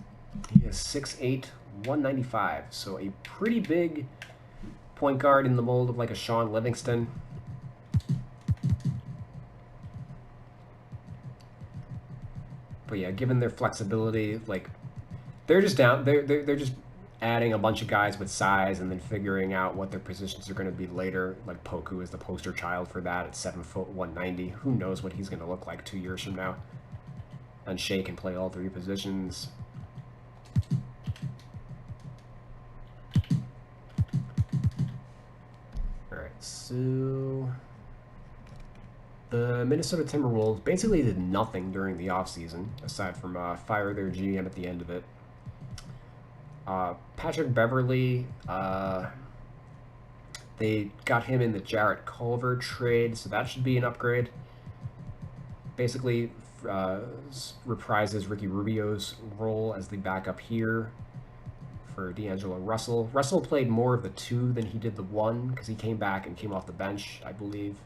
He is 6'8", 195, so a pretty big point guard in the mold of like a Sean Livingston. But yeah, given their flexibility, like they're just adding a bunch of guys with size and then figuring out what their positions are going to be later. Like Poku is the poster child for that at 7 foot 190. Who knows what he's going to look like 2 years from now? And Shea can play all 3 positions. All right, so the Minnesota Timberwolves basically did nothing during the offseason aside from fire their GM at the end of it. Patrick Beverley, they got him in the Jarrett Culver trade, so that should be an upgrade. Basically, reprises Ricky Rubio's role as the backup here for D'Angelo Russell. Russell played more of the 2 than he did the 1 because he came back and came off the bench, I believe.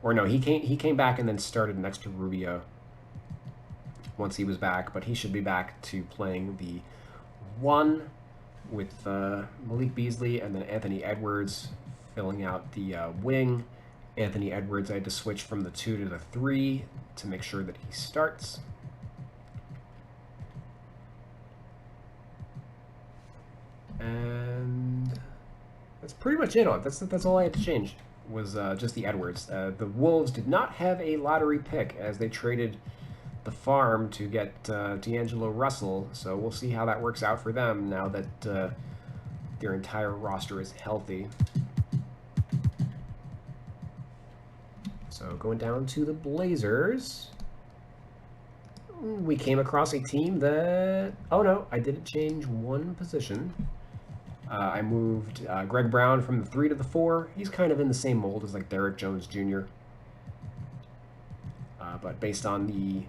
Or no, he came back and then started next to Rubio once he was back, but he should be back to playing the 1 with Malik Beasley and then Anthony Edwards filling out the wing. Anthony Edwards, I had to switch from the 2 to the 3 to make sure that he starts. And that's pretty much it. That's all I had to change was just the Edwards. The Wolves did not have a lottery pick as they traded the farm to get D'Angelo Russell, so we'll see how that works out for them now that their entire roster is healthy. So going down to the Blazers, we came across a team that, oh no, I didn't change one position. I moved Greg Brown from the 3 to the 4. He's kind of in the same mold as like Derrick Jones Jr. But based on the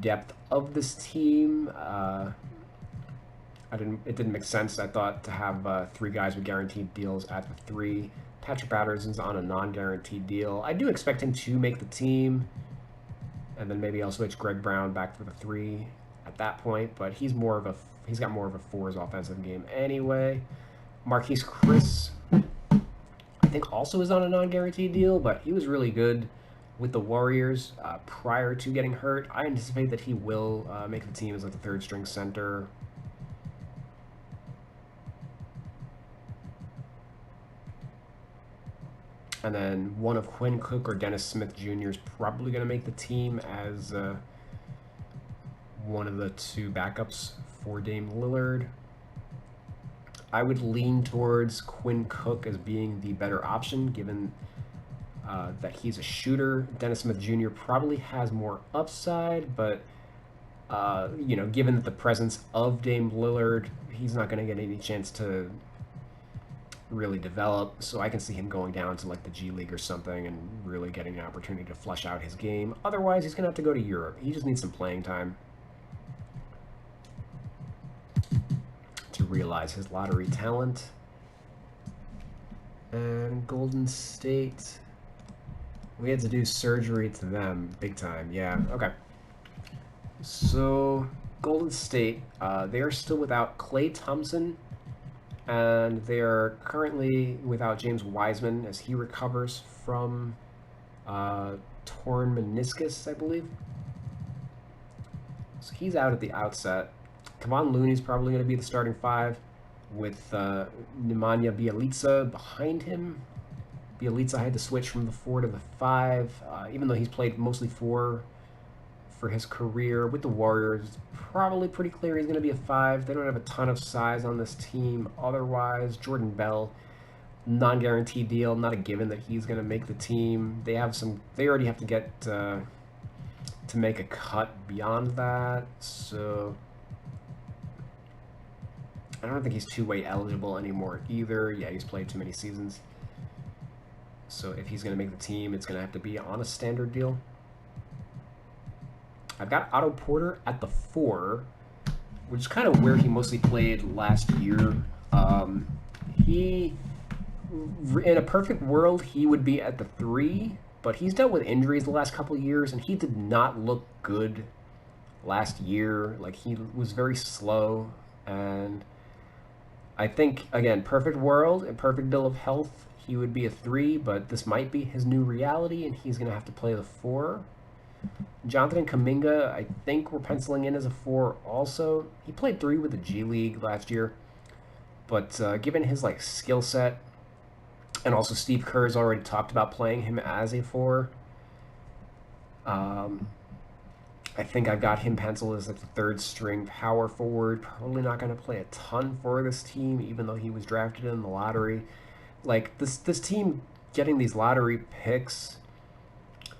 depth of this team, it didn't make sense. I thought to have 3 guys with guaranteed deals at the 3. Patrick Patterson's on a non-guaranteed deal. I do expect him to make the team, and then maybe I'll switch Greg Brown back for the 3 at that point. But he's got more of a 4s offensive game anyway. Marquise Chris, I think, also is on a non-guaranteed deal, but he was really good with the Warriors prior to getting hurt. I anticipate that he will make the team as like the 3rd string center. And then one of Quinn Cook or Dennis Smith Jr. is probably going to make the team as one of the 2 backups for Dame Lillard. I would lean towards Quinn Cook as being the better option, given that he's a shooter. Dennis Smith Jr. probably has more upside, but given that the presence of Dame Lillard, he's not going to get any chance to really develop. So I can see him going down to like the G League or something and really getting an opportunity to flesh out his game. Otherwise, he's going to have to go to Europe. He just needs some playing time to realize his lottery talent. And Golden State, we had to do surgery to them big time. Yeah, okay. So Golden State, they are still without Klay Thompson, and they are currently without James Wiseman as he recovers from torn meniscus, I believe. So he's out at the outset. Kevon Looney's probably going to be the starting five with Nemanja Bjelica behind him. Bjelica had to switch from the 4 to the 5, even though he's played mostly 4 for his career with the Warriors. It's probably pretty clear he's going to be a 5. They don't have a ton of size on this team otherwise. Jordan Bell, non-guaranteed deal, not a given that he's going to make the team. They already have to get to make a cut beyond that, so I don't think he's two-way eligible anymore either. Yeah, he's played too many seasons. So if he's going to make the team, it's going to have to be on a standard deal. I've got Otto Porter at the 4, which is kind of where he mostly played last year. In a perfect world, he would be at the 3, but he's dealt with injuries the last couple of years, and he did not look good last year. Like, he was very slow, and I think, again, perfect world and perfect bill of health, he would be a 3, but this might be his new reality, and he's going to have to play the 4. Jonathan Kuminga, I think we're penciling in as a 4 also. He played 3 with the G League last year, but given his skill set, and also Steve Kerr's already talked about playing him as a 4, I think I've got him penciled as the 3rd string power forward. Probably not going to play a ton for this team, even though he was drafted in the lottery. This team getting these lottery picks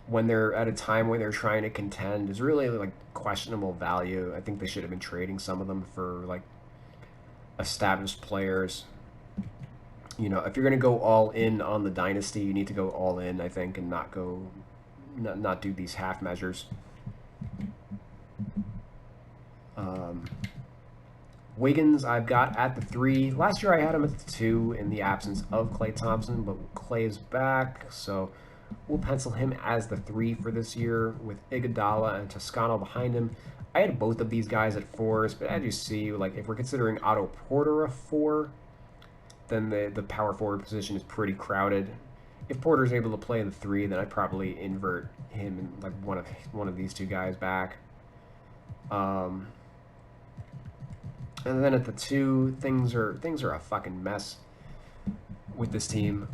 when they're at a time when they're trying to contend is really questionable value. I think they should have been trading some of them for established players. If you're going to go all in on the dynasty, you need to go all in, I think, and not do these half measures. Wiggins, I've got at the 3. Last year I had him at the 2 in the absence of Klay Thompson, but Klay is back, so we'll pencil him as the 3 for this year with Iguodala and Toscano behind him. I had both of these guys at 4s, but as you see, if we're considering Otto Porter a 4, then the power forward position is pretty crowded. If Porter's able to play in the 3, then I'd probably invert him and one of these two guys back. And then at the 2, things are a fucking mess with this team.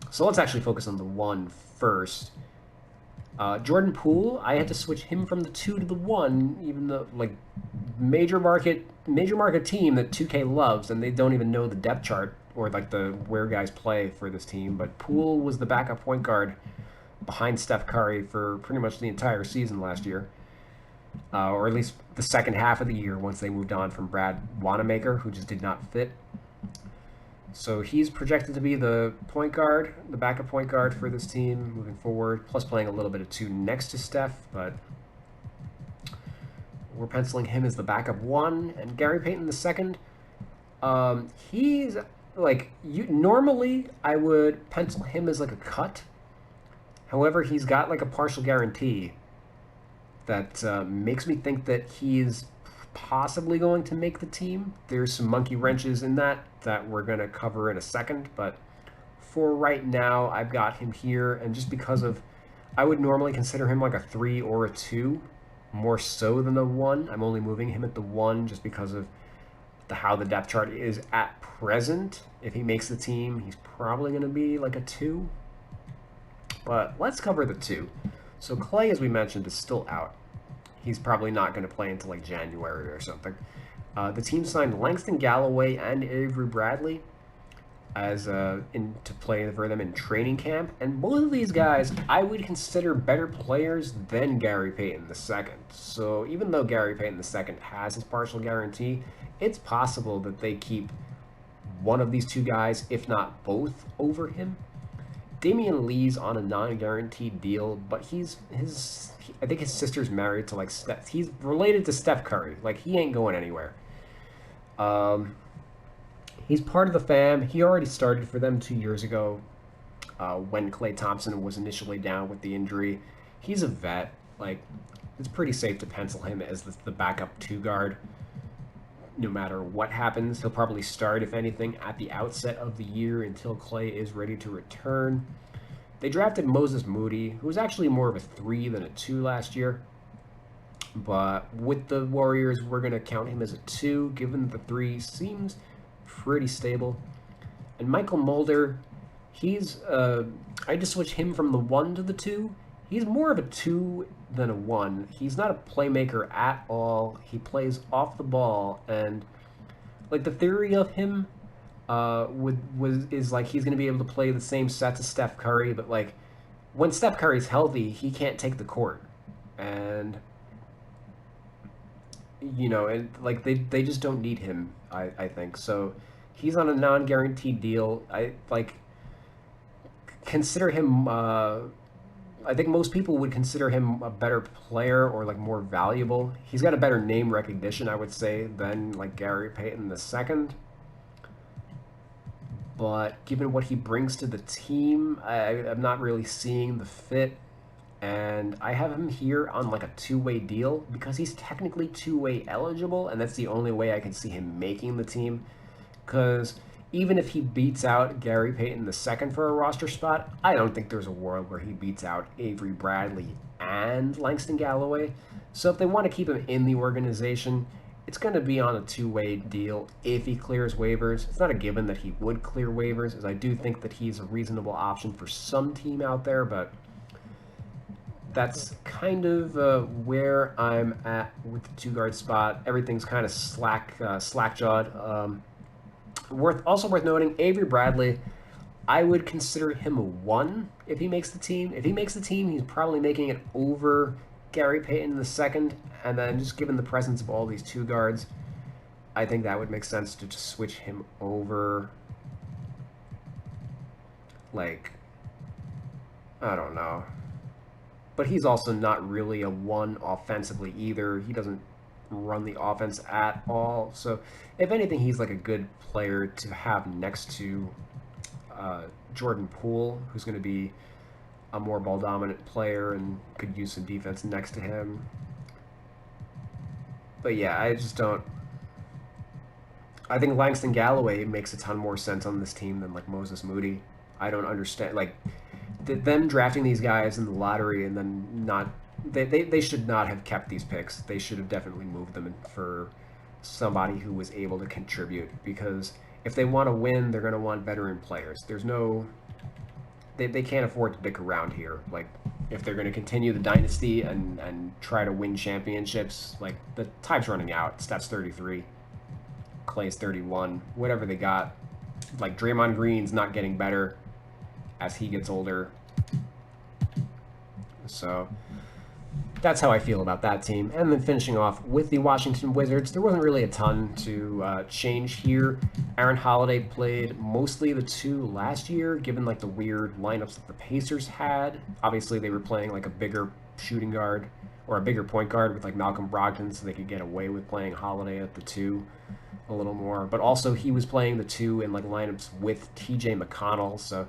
So let's actually focus on the 1 first. Jordan Poole, I had to switch him from the 2 to the 1, even though major market team that 2K loves, and they don't even know the depth chart or where guys play for this team. But Poole was the backup point guard behind Steph Curry for pretty much the entire season last year. Or at least the second half of the year once they moved on from Brad Wanamaker, who just did not fit. So he's projected to be the point guard, the backup point guard for this team moving forward, plus playing a little bit of 2 next to Steph, but we're penciling him as the backup 1. And Gary Payton II, he's normally I would pencil him as a cut. However, he's got a partial guarantee that makes me think that he's possibly going to make the team. There's some monkey wrenches in that we're going to cover in a second, but for right now, I've got him here, and just because of, I would normally consider him a 3 or a 2, more so than a 1. I'm only moving him at the 1 just because of how the depth chart is at present. If he makes the team, he's probably going to be a 2. But let's cover the 2. So Klay, as we mentioned, is still out. He's probably not going to play until January or something. The team signed Langston Galloway and Avery Bradley. as to play for them in training camp, and both of these guys I would consider better players than Gary Payton II. So even though Gary Payton II has his partial guarantee, it's possible that they keep one of these two guys, if not both, over him. Damian Lee's on a non-guaranteed deal, but I think his sister's married to like Steph. He's related to Steph Curry. Like, he ain't going anywhere. He's part of the fam. He already started for them 2 years ago when Klay Thompson was initially down with the injury. He's a vet. Like, it's pretty safe to pencil him as the backup two guard. No matter what happens, he'll probably start, if anything, at the outset of the year until Klay is ready to return. They drafted Moses Moody, who was actually more of a 3 than a 2 last year. But with the Warriors, we're going to count him as a 2, given the 3 seems pretty stable. And Michael Mulder, I just switch him from the 1 to the 2. He's more of a 2 than a 1. He's not a playmaker at all. He plays off the ball, and like the theory of him is like he's going to be able to play the same sets as Steph Curry, but like when Steph Curry's healthy, he can't take the court, and and like they just don't need him. I think so. He's on a non-guaranteed deal. I like consider him. I think most people would consider him a better player or like more valuable. He's got a better name recognition, I would say, than like Gary Payton II. But given what he brings to the team, I'm not really seeing the fit. And I have him here on like a two-way deal because he's technically two-way eligible, and that's the only way I can see him making the team. Because even if he beats out Gary Payton II for a roster spot, I don't think there's a world where he beats out Avery Bradley and Langston Galloway. So if they want to keep him in the organization, it's going to be on a two-way deal if he clears waivers. It's not a given that he would clear waivers, as I do think that he's a reasonable option for some team out there, but that's kind of where I'm at with the two-guard spot. Everything's kind of slack-jawed. Also worth noting, Avery Bradley, I would consider him a 1 if he makes the team. If he makes the team, he's probably making it over Gary Payton II, and then just given the presence of all these two guards, I think that would make sense to just switch him over. Like, I don't know. But he's also not really a 1 offensively either. He doesn't run the offense at all. So if anything, he's like a good player to have next to Jordan Poole, who's going to be a more ball dominant player and could use some defense next to him. But yeah, I think Langston Galloway makes a ton more sense on this team than like Moses Moody. I don't understand like them drafting these guys in the lottery and then not. They should not have kept these picks. They should have definitely moved them for somebody who was able to contribute, because if they want to win, they're going to want veteran players. They can't afford to dick around here. Like, if they're going to continue the dynasty and try to win championships, like, the time's running out. Steph's 33, Klay's 31, whatever they got. Like, Draymond Green's not getting better as he gets older. So that's how I feel about that team. And then finishing off with the Washington Wizards, there wasn't really a ton to change here. Aaron Holiday played mostly the 2 last year, given like the weird lineups that the Pacers had. Obviously, they were playing like a bigger shooting guard or a bigger point guard with like Malcolm Brogdon, so they could get away with playing Holiday at the 2 a little more. But also, he was playing the 2 in like lineups with TJ McConnell, so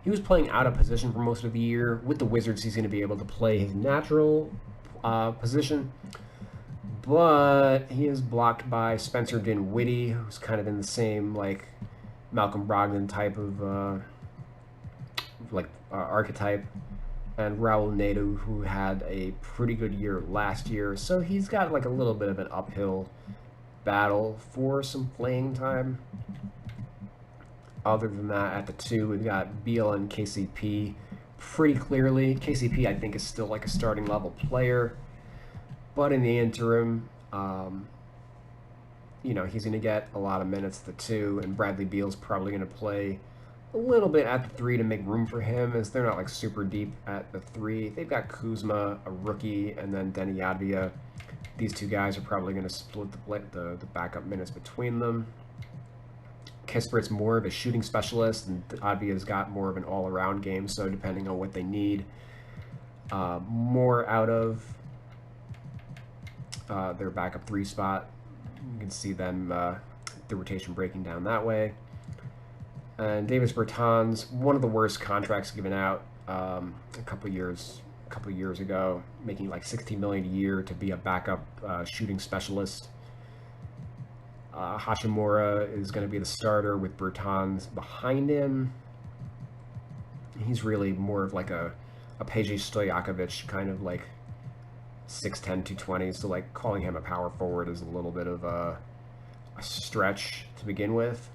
he was playing out of position for most of the year. With the Wizards, he's going to be able to play his natural position, but he is blocked by Spencer Dinwiddie, who's kind of in the same like Malcolm Brogdon type of archetype, and Raul Neto, who had a pretty good year last year, so he's got like a little bit of an uphill battle for some playing time. Other than that, at the 2, we've got Beal and KCP pretty clearly. KCP, I think, is still like a starting level player, but in the interim, you know, he's going to get a lot of minutes at the 2, and Bradley Beal's probably going to play a little bit at the 3 to make room for him, as they're not like super deep at the 3. They've got Kuzma, a rookie, and then Denny Advia. These two guys are probably going to split the backup minutes between them. Kispert's more of a shooting specialist, and Advia's got more of an all-around game, so depending on what they need more out of their backup 3 spot, you can see them, the rotation breaking down that way. And Davis Bertans, one of the worst contracts given out a couple years ago, making like $16 million a year to be a backup shooting specialist. Hachimura is going to be the starter with Bertans behind him. He's really more of like a Peja Stojakovic, kind of like 6'10", 220, so like calling him a power forward is a little bit of a stretch to begin with.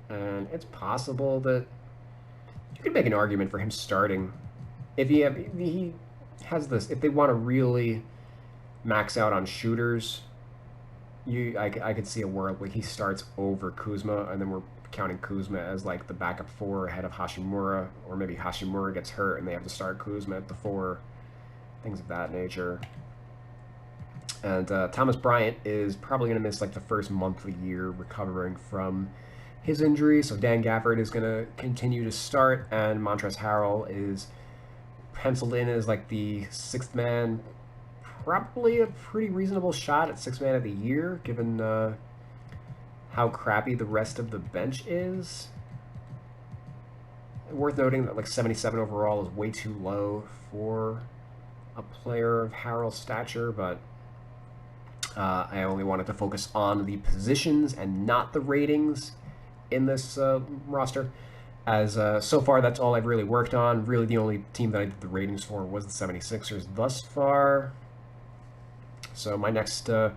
And it's possible that you could make an argument for him starting if he has this. If they want to really max out on shooters, I could see a world where he starts over Kuzma, and then we're counting Kuzma as like the backup 4 ahead of Hachimura, or maybe Hachimura gets hurt and they have to start Kuzma at the 4, things of that nature. And Thomas Bryant is probably going to miss like the first month of the year recovering from his injury, so Dan Gafford is going to continue to start, and Montrezl Harrell is penciled in as like the 6th man. Probably a pretty reasonable shot at 6th man of the year, given how crappy the rest of the bench is. Worth noting that like 77 overall is way too low for a player of Harrell's stature, but I only wanted to focus on the positions and not the ratings in this roster, as so far that's all I've really worked on. Really the only team that I did the ratings for was the 76ers thus far. So my next, I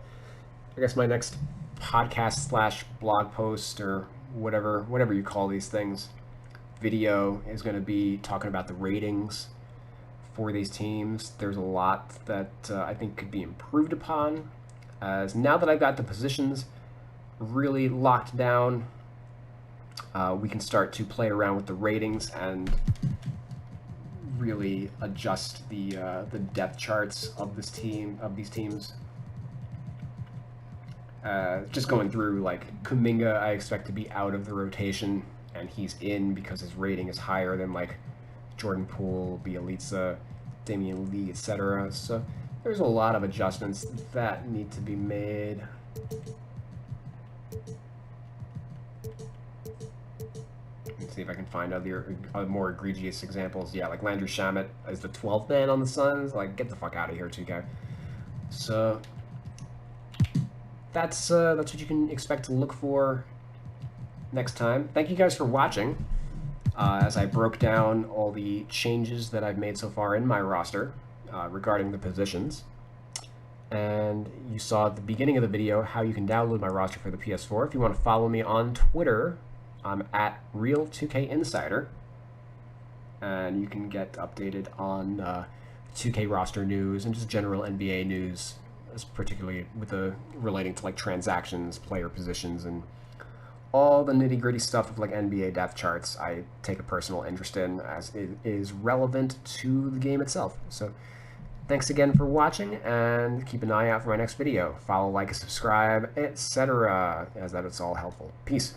guess my next podcast / blog post, or whatever you call these things, video, is going to be talking about the ratings for these teams. There's a lot that I think could be improved upon, as now that I've got the positions really locked down, we can start to play around with the ratings and really adjust the depth charts of these teams. Just going through, like Kuminga, I expect to be out of the rotation, and he's in because his rating is higher than like Jordan Poole, Bielitsa, Damian Lee, etc. So there's a lot of adjustments that need to be made. Let's see if I can find other more egregious examples. Yeah, like Landry Shamet as the 12th man on the Suns. Like, get the fuck out of here, 2K. So that's what you can expect to look for next time. Thank you guys for watching, as I broke down all the changes that I've made so far in my roster regarding the positions. And you saw at the beginning of the video how you can download my roster for the PS4. If you want to follow me on Twitter, I'm at Real2KInsider, and you can get updated on 2K roster news and just general NBA news, particularly with relating to like transactions, player positions, and all the nitty-gritty stuff of like NBA depth charts. I take a personal interest in, as it is relevant to the game itself. So thanks again for watching, and keep an eye out for my next video. Follow, like, subscribe, etc., as that it's all helpful. Peace.